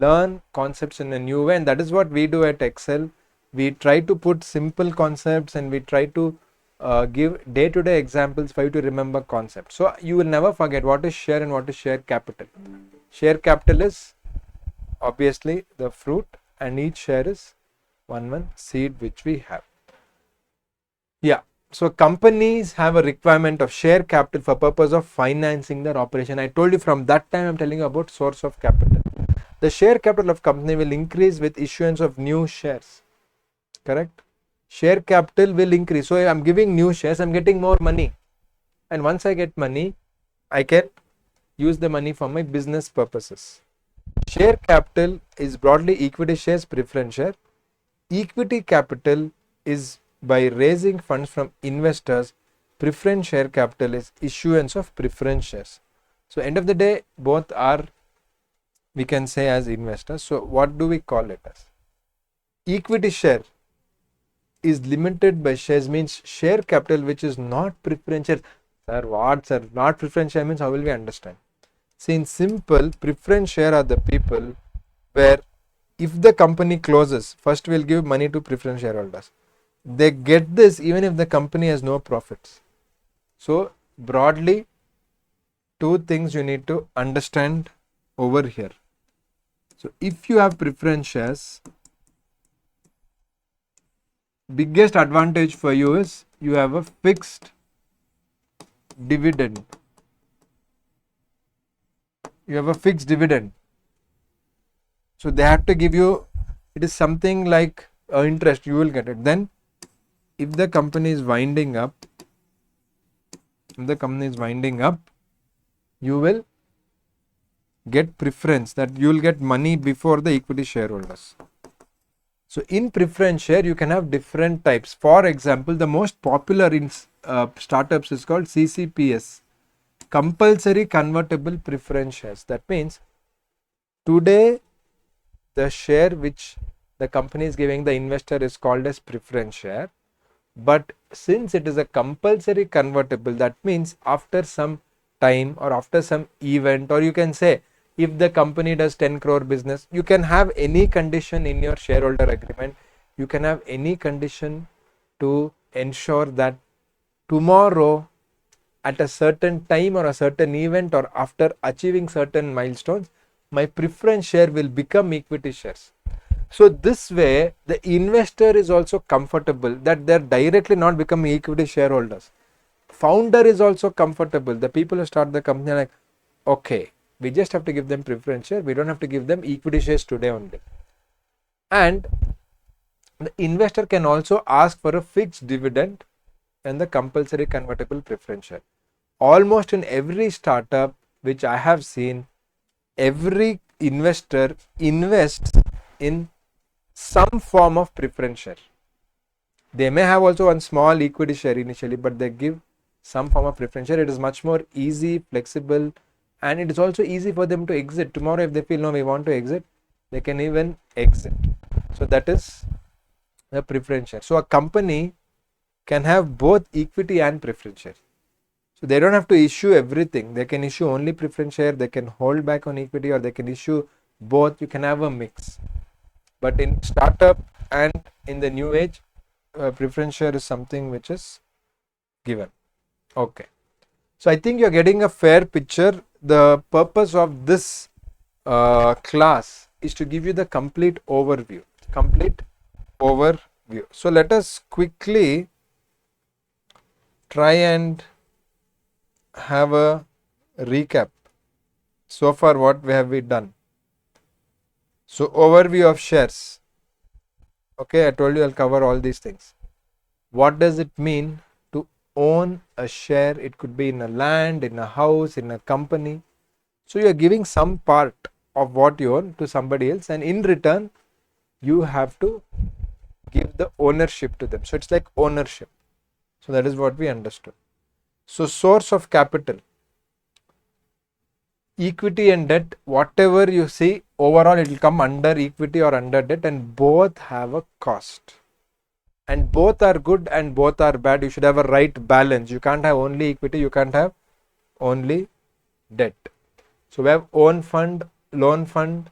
learn concepts in a new way, and that is what we do at Ekcel. We try to put simple concepts and we try to give day-to-day examples for you to remember concepts. So you will never forget what is share and what is share capital. Share capital is obviously the fruit, and each share is one seed which we have. Yeah. So companies have a requirement of share capital for purpose of financing their operation. I told you from that time I'm telling you about source of capital. The share capital of company will increase with issuance of new shares. Correct? Share capital will increase. So I'm giving new shares, I'm getting more money. And once I get money, I can use the money for my business purposes. Share capital is broadly equity shares, preference share. Equity capital is by raising funds from investors. Preference share capital is issuance of preference shares. So end of the day, both are, we can say, as investors. So what do we call it as? Equity share is limited by shares, means share capital which is not preference share. Sir, what sir? Not preference share means how will we understand? See, in simple, preference share are the people where if the company closes, first we'll give money to preference shareholders. They get this even if the company has no profits. So broadly, two things you need to understand over here. So if you have preference shares, biggest advantage for you is you have a fixed dividend. You have a fixed dividend. So they have to give you, it is something like interest, you will get it. Then if the company is winding up, you will get preference, that you will get money before the equity shareholders. So in preference share, you can have different types. For example, the most popular in startups is called CCPS, compulsory convertible preference shares. That means today the share which the company is giving the investor is called as preference share. But since it is a compulsory convertible, that means after some time or after some event, or you can say if the company does 10 crore business, you can have any condition in your shareholder agreement. You can have any condition to ensure that tomorrow at a certain time or a certain event or after achieving certain milestones, my preference share will become equity shares. So this way, the investor is also comfortable that they're directly not becoming equity shareholders. Founder is also comfortable. The people who start the company are like, okay, we just have to give them preference share. We don't have to give them equity shares today only. And the investor can also ask for a fixed dividend and the compulsory convertible preference share. Almost in every startup which I have seen, every investor invests in some form of preference share. They may have also one small equity share initially, but they give some form of preference share. It is much more easy, flexible, and it is also easy for them to exit. Tomorrow if they feel no, we want to exit, they can even exit. So that is the preference share. So a company can have both equity and preference share. So they don't have to issue everything. They can issue only preference share, they can hold back on equity, or they can issue both. You can have a mix. But in startup and in the new age, preference share is something which is given. Okay. So I think you're getting a fair picture. The purpose of this class is to give you the complete overview. So let us quickly try and have a recap. So far, what have we done? So overview of shares. Okay, I told you I'll cover all these things. What does it mean to own a share? It could be in a land, in a house, in a company. So you are giving some part of what you own to somebody else, and in return, you have to give the ownership to them. So it's like ownership. So that is what we understood. So source of capital, equity and debt, whatever you see, overall it will come under equity or under debt, and both have a cost. And both are good and both are bad. You should have a right balance. You can't have only equity, you can't have only debt. So we have own fund, loan fund,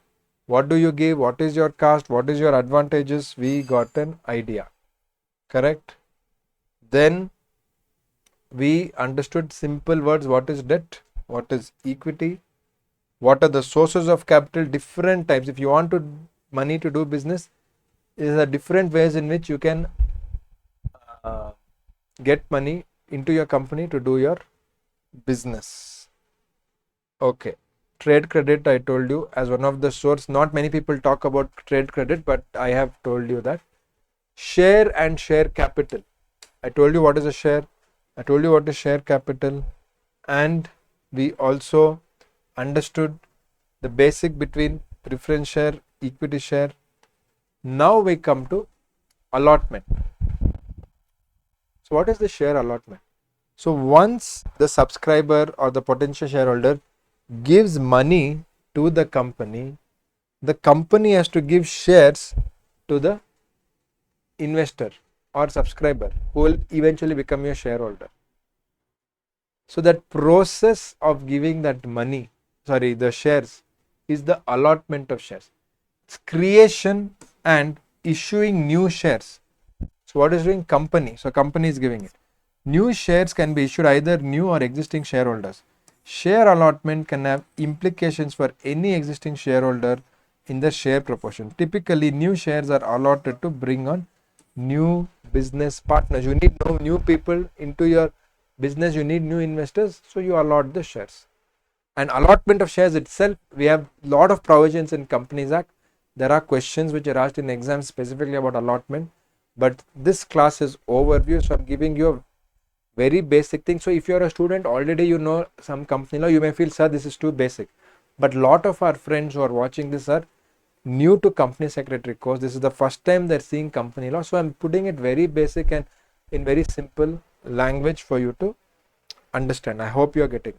What do you give? What is your cost? What is your advantages? We got an idea. Correct? Then we understood simple words. What is debt? What is equity? What are the sources of capital? Different types. If you want to money to do business, there are different ways in which you can uh, get money into your company to do your business. Okay. Trade credit, I told you, as one of the source. Not many people talk about trade credit, but I have told you that. Share and share capital. I told you what is a share. I told you what is share capital. And we also understood the basic between preference share, equity share. Now we come to allotment. So what is the share allotment? So once the subscriber or the potential shareholder gives money to the company has to give shares to the investor or subscriber who will eventually become your shareholder. So that process of giving that money, the shares, is the allotment of shares. It's creation and issuing new shares. So what is doing? Company. So company is giving it. New shares can be issued either new or existing shareholders. Share allotment can have implications for any existing shareholder in the share proportion. Typically, new shares are allotted to bring on new business partners. You need new people into your business, you need new investors, so you allot the shares. And allotment of shares itself, we have a lot of provisions in Companies Act. There are questions which are asked in exams specifically about allotment, but this class is overview, so I'm giving you a very basic thing. So if you're a student, already you know some company law, you may feel, sir, this is too basic. But lot of our friends who are watching this are new to company secretary course. This is the first time they're seeing company law. So I'm putting it very basic and in very simple language for you to understand. I hope you're getting.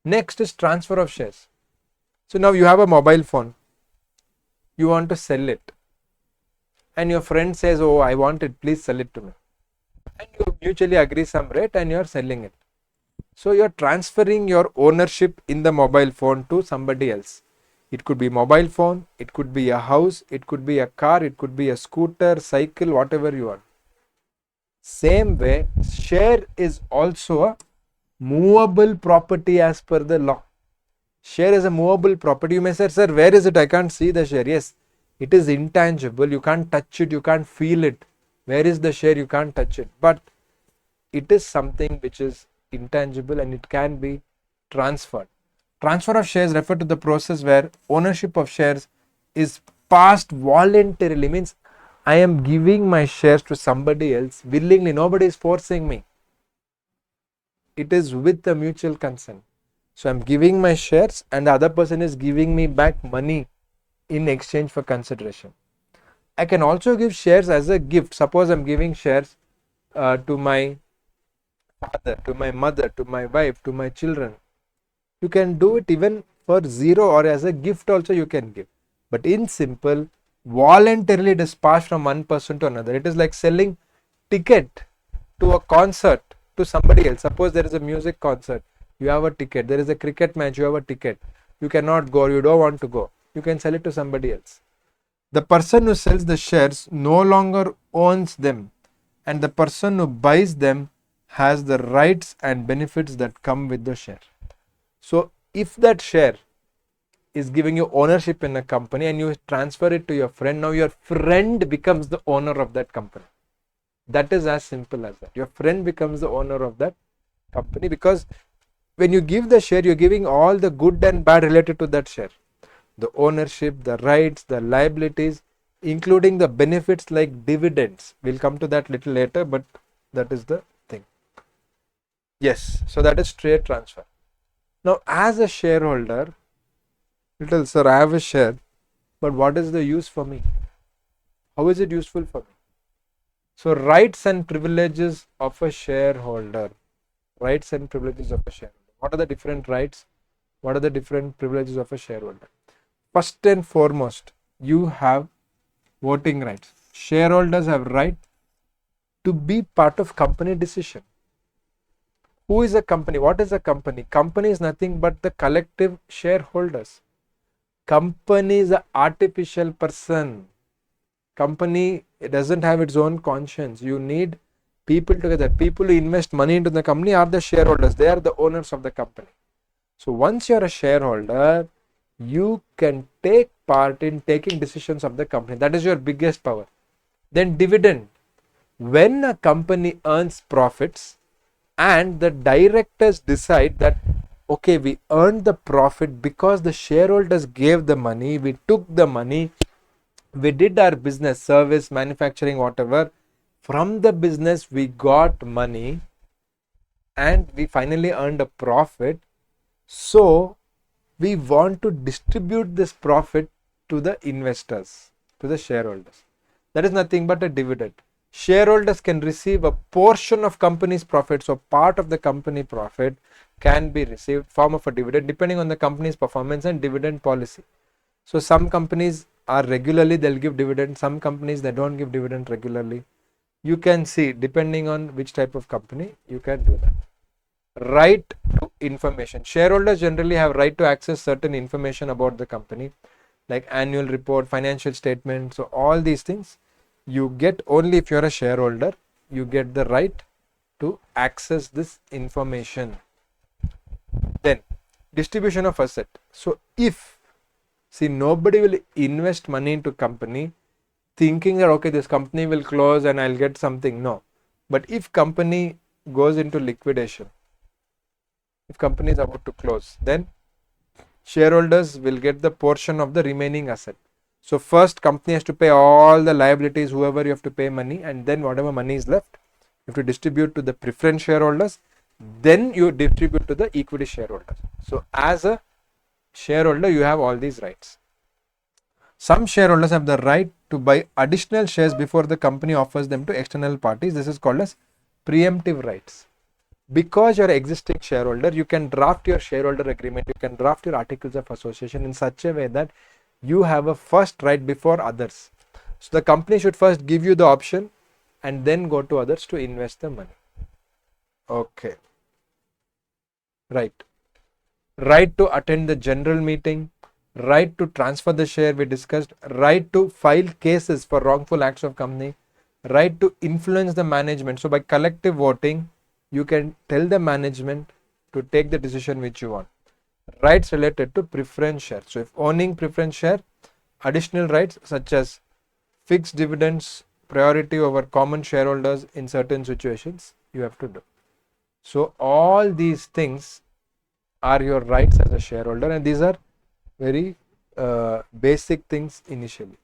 Next is transfer of shares. So now you have a mobile phone. You want to sell it. And your friend says, oh, I want it, please sell it to me. And you mutually agree some rate and you're selling it. So you're transferring your ownership in the mobile phone to somebody else. It could be mobile phone, it could be a house, it could be a car, it could be a scooter, cycle, whatever you want. Same way, share is also a movable property as per the law. Share is a movable property. You may say, sir, where is it? I can't see the share. Yes, it is intangible. You can't touch it. You can't feel it. Where is the share? You can't touch it. But it is something which is intangible and it can be transferred. Transfer of shares refer to the process where ownership of shares is passed voluntarily. Means I am giving my shares to somebody else willingly. Nobody is forcing me. It is with the mutual consent. So I'm giving my shares and the other person is giving me back money in exchange for consideration. I can also give shares as a gift. Suppose I'm giving shares to my father, to my mother, to my wife, to my children. You can do it even for zero or as a gift also you can give. But in simple, voluntarily it is passed from one person to another. It is like selling ticket to a concert to somebody else. Suppose there is a music concert, you have a ticket. There is a cricket match, you have a ticket. You cannot go, you don't want to go. You can sell it to somebody else. The person who sells the shares no longer owns them, and the person who buys them has the rights and benefits that come with the share. So if that share is giving you ownership in a company and you transfer it to your friend, now your friend becomes the owner of that company. That is as simple as that. Your friend becomes the owner of that company, because when you give the share, you're giving all the good and bad related to that share. The ownership, the rights, the liabilities, including the benefits like dividends. We'll come to that little later, but that is the thing. Yes, so that is trade transfer. Now, as a shareholder, little sir, I have a share, but what is the use for me? How is it useful for me? So, rights and privileges of a shareholder. Rights and privileges of a shareholder. What are the different rights? What are the different privileges of a shareholder? First and foremost, you have voting rights. Shareholders have right to be part of company decision. Who is a company? What is a company? Company is nothing but the collective shareholders. Company is an artificial person. Company, it doesn't have its own conscience. You need people together. People who invest money into the company are the shareholders. They are the owners of the company. So once you're a shareholder, you can take part in taking decisions of the company. That is your biggest power. Then dividend. When a company earns profits and the directors decide that, okay, we earned the profit because the shareholders gave the money, we took the money, we did our business, service, manufacturing, whatever. From the business, we got money and we finally earned a profit. So, we want to distribute this profit to the investors, to the shareholders. That is nothing but a dividend. Shareholders can receive a portion of company's profit, so part of the company profit can be received form of a dividend depending on the company's performance and dividend policy. So some companies are regularly, they'll give dividend. Some companies, they don't give dividend regularly. You can see depending on which type of company, you can do that. Right to information. Shareholders generally have right to access certain information about the company, like annual report, financial statement. So all these things you get only if you're a shareholder. You get the right to access this information. Then distribution of asset. So if, see, nobody will invest money into company thinking that, okay, this company will close and I'll get something. No. But if company goes into liquidation, if company is about to close, then shareholders will get the portion of the remaining asset. So first company has to pay all the liabilities, whoever you have to pay money, and then whatever money is left, you have to distribute to the preference shareholders, then you distribute to the equity shareholders. So as a shareholder, you have all these rights. Some shareholders have the right to buy additional shares before the company offers them to external parties. This is called as preemptive rights. Because you're an existing shareholder, you can draft your shareholder agreement, you can draft your articles of association in such a way that you have a first right before others. So the company should first give you the option and then go to others to invest the money. Okay. Right. Right to attend the general meeting, right to transfer the share we discussed, right to file cases for wrongful acts of company, right to influence the management. So by collective voting, you can tell the management to take the decision which you want. Rights related to preference share. So if owning preference share, additional rights such as fixed dividends, priority over common shareholders in certain situations, you have to do. So all these things are your rights as a shareholder, and these are very basic things initially.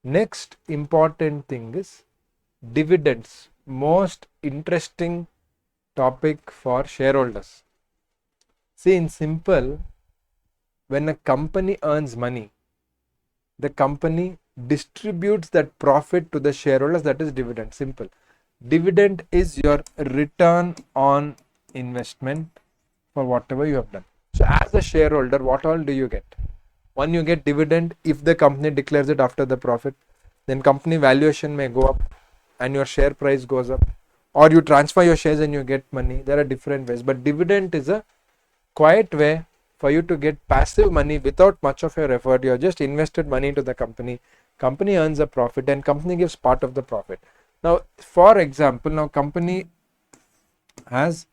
Next important thing is dividends. Most interesting topic for shareholders. See, in simple, when a company earns money, the company distributes that profit to the shareholders. That is dividend. Simple. Dividend is your return on investment for whatever you have done. So as a shareholder, what all do you get? One, you get dividend if the company declares it after the profit. Then company valuation may go up and your share price goes up, or you transfer your shares and you get money. There are different ways, but dividend is a quiet way for you to get passive money without much of your effort. You have just invested money into the company. Company earns a profit and company gives part of the profit. Now, for example, now company has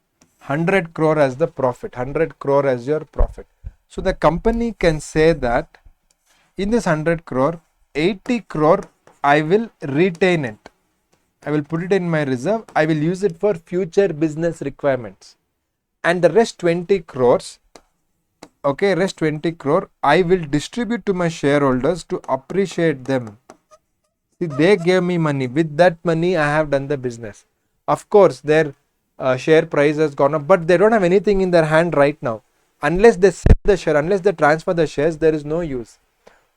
100 crore as the profit, 100 crore as your profit. So the company can say that in this 100 crore, 80 crore I will retain it. I will put it in my reserve. I will use it for future business requirements. And the rest 20 crores, okay, rest 20 crore, I will distribute to my shareholders to appreciate them. See, they gave me money. With that money, I have done the business. Of course, their share price has gone up, but they don't have anything in their hand right now. Unless they sell the share, unless they transfer the shares, there is no use.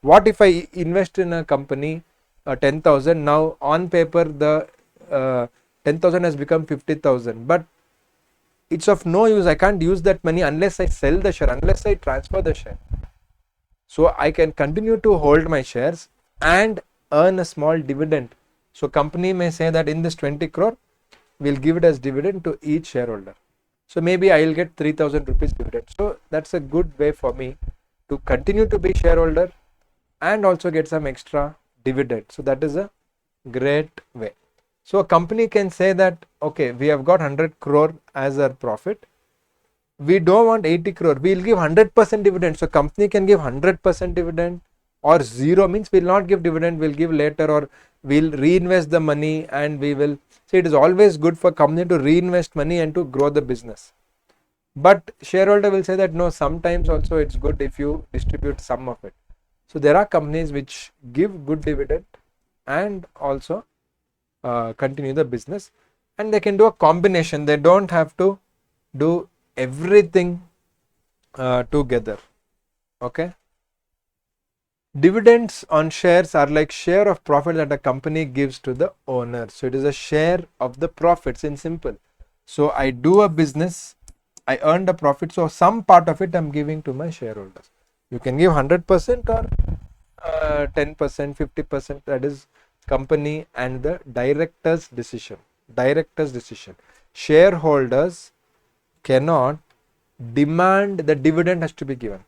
What if I invest in a company 10,000? Now, on paper, the 10,000 has become 50,000, but it's of no use. I can't use that money unless I sell the share, unless I transfer the share. So I can continue to hold my shares and earn a small dividend. So company may say that in this 20 crore, we'll give it as dividend to each shareholder. So maybe I'll get 3,000 rupees dividend. So that's a good way for me to continue to be shareholder and also get some extra dividend. So that is a great way. So a company can say that, okay, we have got 100 crore as our profit. We don't want 80 crore. We'll give 100% dividend. So company can give 100% dividend, or zero means we'll not give dividend, we'll give later, or we'll reinvest the money and we will. So it is always good for company to reinvest money and to grow the business. But shareholder will say that no, sometimes also it's good if you distribute some of it. So there are companies which give good dividend and also continue the business, and they can do a combination. They don't have to do everything together. Okay. Dividends on shares are like share of profit that a company gives to the owner. So it is a share of the profits in simple. So I do a business, I earned a profit, so some part of it I'm giving to my shareholders. You can give 100% or 10%, 50%, that is company and the director's decision. Director's decision. Shareholders cannot demand the dividend has to be given.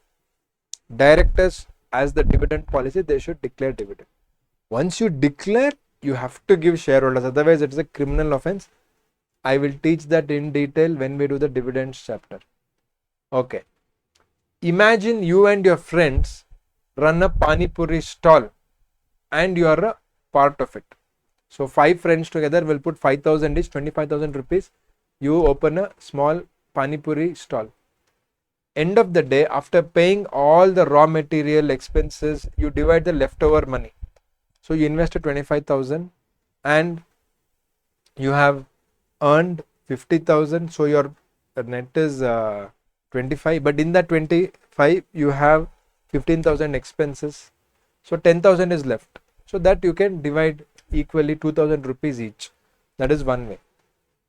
Directors, as the dividend policy, they should declare dividend. Once you declare, you have to give shareholders, otherwise it is a criminal offense. I will teach that in detail when we do the dividends chapter. Okay. Imagine you and your friends run a pani puri stall and you are a part of it. So 5 friends together will put 5,000 each, 25,000 rupees. You open a small pani puri stall. End of the day, after paying all the raw material expenses, you divide the leftover money. So you invested 25,000 and you have earned 50,000. So your net is 25, but in that 25 you have 15,000 expenses. So 10,000 is left. So that you can divide equally, 2,000 rupees each. That is one way.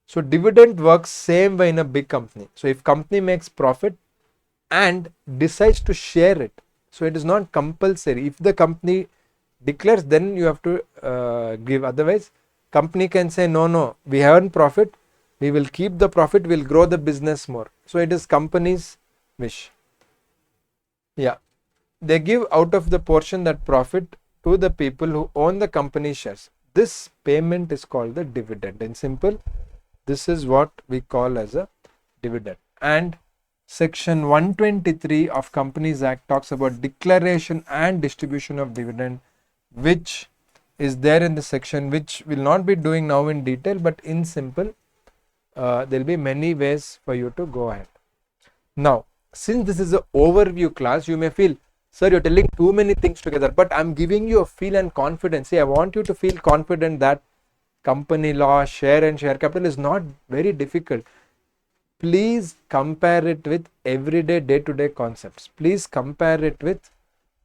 So dividend works same way in a big company. So if company makes profit and decides to share it, so it is not compulsory. If the company declares, then you have to give. Otherwise, company can say no, we earn profit, we will keep the profit, we'll grow the business more. So it is company's wish. Yeah, they give out of the portion that profit to the people who own the company shares. This payment is called the dividend. In simple, this is what we call as a dividend. And Section 123 of Companies Act talks about declaration and distribution of dividend, which is there in the section, which will not be doing now in detail, but in simple, there will be many ways for you to go ahead. Now, since this is an overview class, you may feel, sir, you're telling too many things together, but I'm giving you a feel and confidence. See, I want you to feel confident that company law, share and share capital is not very difficult. Please compare it with everyday day-to-day concepts. Please compare it with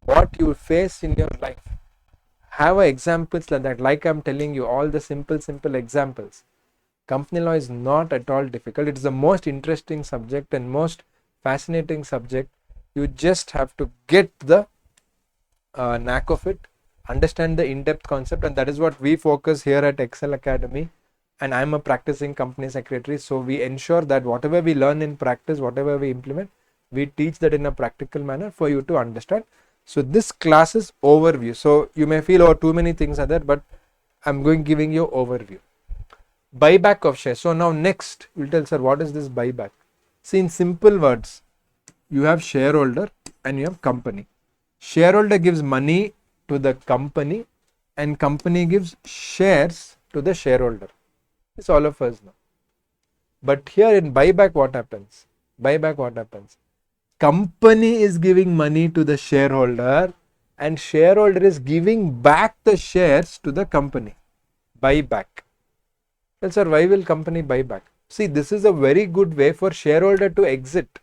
what you face in your life. Have examples like that, like I'm telling you, all the simple examples. Company law is not at all difficult. It is the most interesting subject and most fascinating subject. You just have to get the knack of it, understand the in-depth concept, and that is what we focus here at Ekcel Academy. And I'm a practicing company secretary, so we ensure that whatever we learn in practice, whatever we implement, we teach that in a practical manner for you to understand. So this class is overview. So you may feel, oh, too many things are there, but I'm giving you overview. Buyback of shares. So now next, you'll tell, sir, what is this buyback? See, in simple words, you have shareholder and you have company. Shareholder gives money to the company and company gives shares to the shareholder. It's all of us know. But here in buyback, what happens? Company is giving money to the shareholder and shareholder is giving back the shares to the company. Buyback. Well, sir, why will company buy back? See, this is a very good way for shareholder to exit.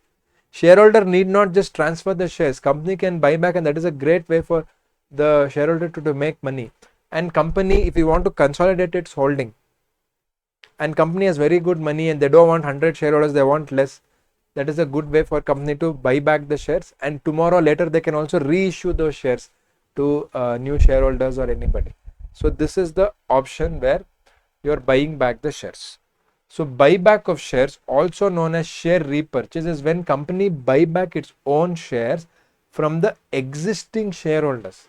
Shareholder need not just transfer the shares. Company can buy back, and that is a great way for the shareholder to make money. And company, if you want to consolidate its holding, and company has very good money and they don't want 100 shareholders, they want less, that is a good way for company to buy back the shares, and tomorrow later they can also reissue those shares to new shareholders or anybody. So this is the option where you are buying back the shares. So buyback of shares, also known as share repurchase, is when company buy back its own shares from the existing shareholders.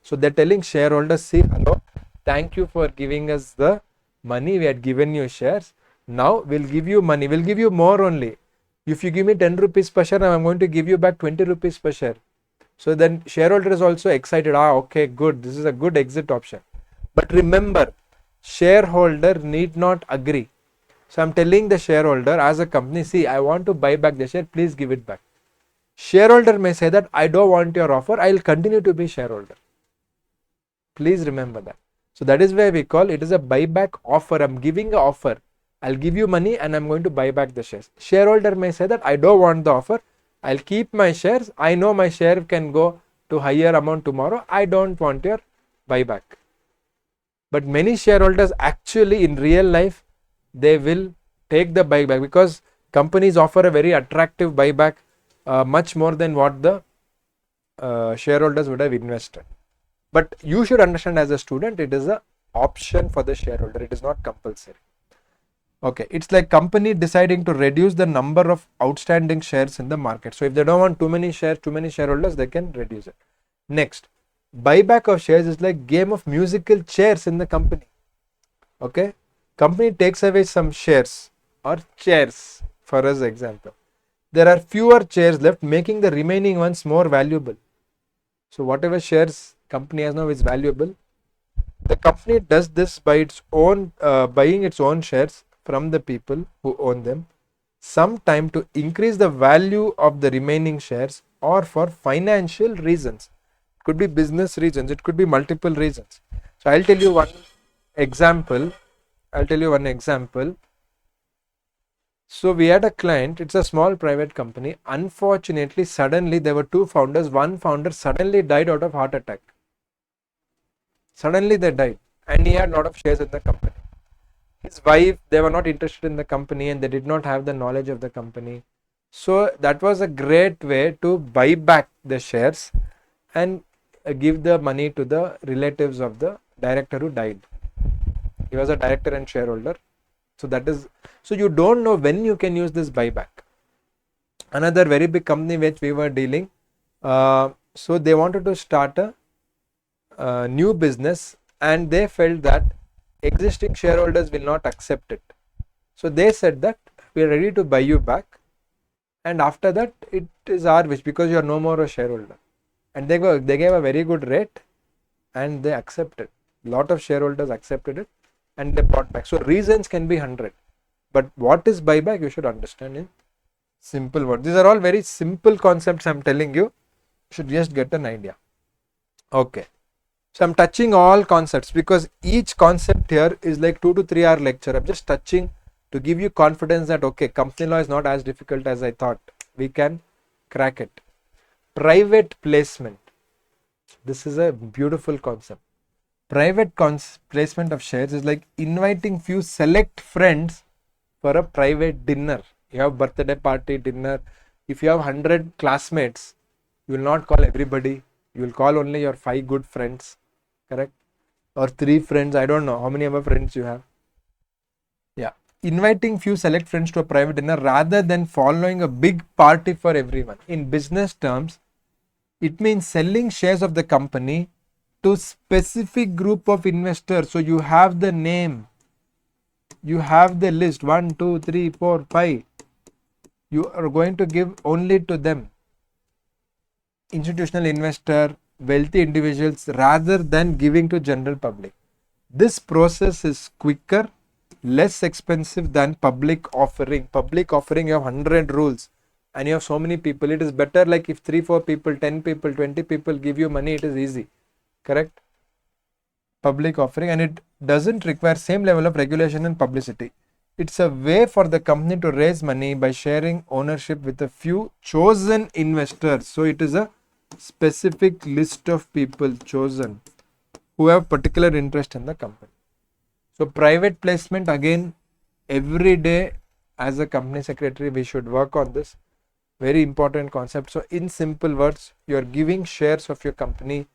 So they're telling shareholders, see, hello, thank you for giving us the money. We had given you shares. Now we'll give you money. We'll give you more only. If you give me 10 rupees per share, I'm going to give you back 20 rupees per share. So then shareholder is also excited. Okay, good. This is a good exit option. But remember, shareholder need not agree. So I'm telling the shareholder as a company, see, I want to buy back the share. Please give it back. Shareholder may say that I don't want your offer. I'll continue to be shareholder. Please remember that. So that is why we call it is a buyback offer. I'm giving an offer. I'll give you money and I'm going to buy back the shares. Shareholder may say that I don't want the offer. I'll keep my shares. I know my share can go to higher amount tomorrow. I don't want your buyback. But many shareholders actually in real life, they will take the buyback because companies offer a very attractive buyback, much more than what the shareholders would have invested. But you should understand as a student, it is an option for the shareholder. It is not compulsory. Okay, it's like company deciding to reduce the number of outstanding shares in the market. So if they don't want too many shares, too many shareholders, they can reduce it. Next, buyback of shares is like game of musical chairs in the company. Okay, company takes away some shares or chairs for us example. There are fewer chairs left, making the remaining ones more valuable. So whatever shares company has now is valuable. The company does this by its own buying its own shares from the people who own them, sometime to increase the value of the remaining shares or for financial reasons. It could be business reasons, it could be multiple reasons. So I'll tell you one example. So we had a client, it's a small private company. Unfortunately, suddenly there were two founders. One founder suddenly died out of heart attack. Suddenly they died and he had a lot of shares in the company. His wife, they were not interested in the company and they did not have the knowledge of the company. So that was a great way to buy back the shares and give the money to the relatives of the director who died. He was a director and shareholder. So you don't know when you can use this buyback. Another very big company which we were dealing, so they wanted to start a new business and they felt that existing shareholders will not accept it. So they said that we are ready to buy you back and after that it is our wish because you are no more a shareholder. And they gave a very good rate and they accepted. A lot of shareholders accepted it and they bought back. So reasons can be 100, but what is buyback you should understand in simple words. These are all very simple concepts I'm telling you. You should just get an idea. Okay. So I'm touching all concepts because each concept here is like 2 to 3 hour lecture. I'm just touching to give you confidence that okay, company law is not as difficult as I thought. We can crack it. Private placement. This is a beautiful concept. Private placement of shares is like inviting few select friends for a private dinner. You have birthday party, dinner. If you have 100 classmates, you will not call everybody. You will call only your 5 good friends, correct? Or 3 friends. I don't know how many other friends you have. Yeah. Inviting few select friends to a private dinner rather than following a big party for everyone. In business terms, it means selling shares of the company to specific group of investors. So you have the name, you have the list 1, 2, 3, 4, 5. You are going to give only to them. Institutional investor, wealthy individuals rather than giving to general public. This process is quicker, less expensive than public offering. Public offering, you have 100 rules and you have so many people. It is better like if 3, 4 people, 10 people, 20 people give you money, it is easy. Correct? Public offering, and it doesn't require same level of regulation and publicity. It's a way for the company to raise money by sharing ownership with a few chosen investors. So it is a specific list of people chosen who have particular interest in the company. So private placement, again, every day as a company secretary we should work on this. Very important concept. So in simple words, you are giving shares of your company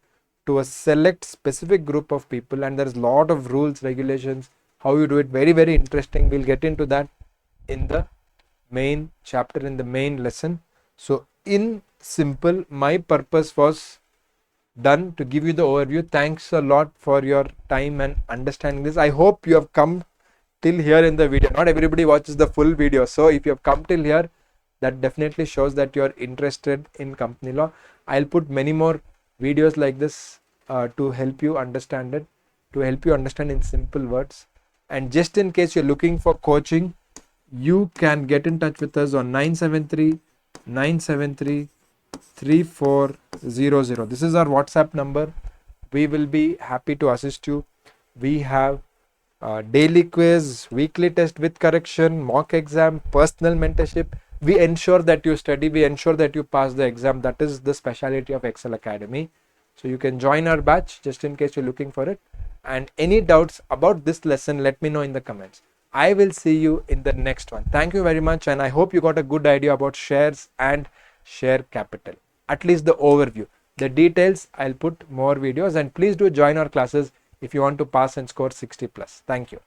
to a select specific group of people and there is a lot of rules, regulations, how you do it. Very, very interesting. We'll get into that in the main chapter, in the main lesson. So in simple, my purpose was done to give you the overview. Thanks a lot for your time and understanding this. I hope you have come till here in the video. Not everybody watches the full video, so if you have come till here, that definitely shows that you are interested in company law. I'll put many more videos like this to help you understand it, to help you understand in simple words. And just in case you're looking for coaching, you can get in touch with us on 973 973 3400. This is our WhatsApp number. We will be happy to assist you. We have daily quiz, weekly test with correction, mock exam, personal mentorship. We ensure that you study, we ensure that you pass the exam. That is the speciality of Ekcel Academy. So you can join our batch just in case you're looking for it. And any doubts about this lesson, let me know in the comments. I will see you in the next one. Thank you very much, and I hope you got a good idea about shares and share capital, at least the overview. The details, I'll put more videos, and please do join our classes if you want to pass and score 60+. Thank you.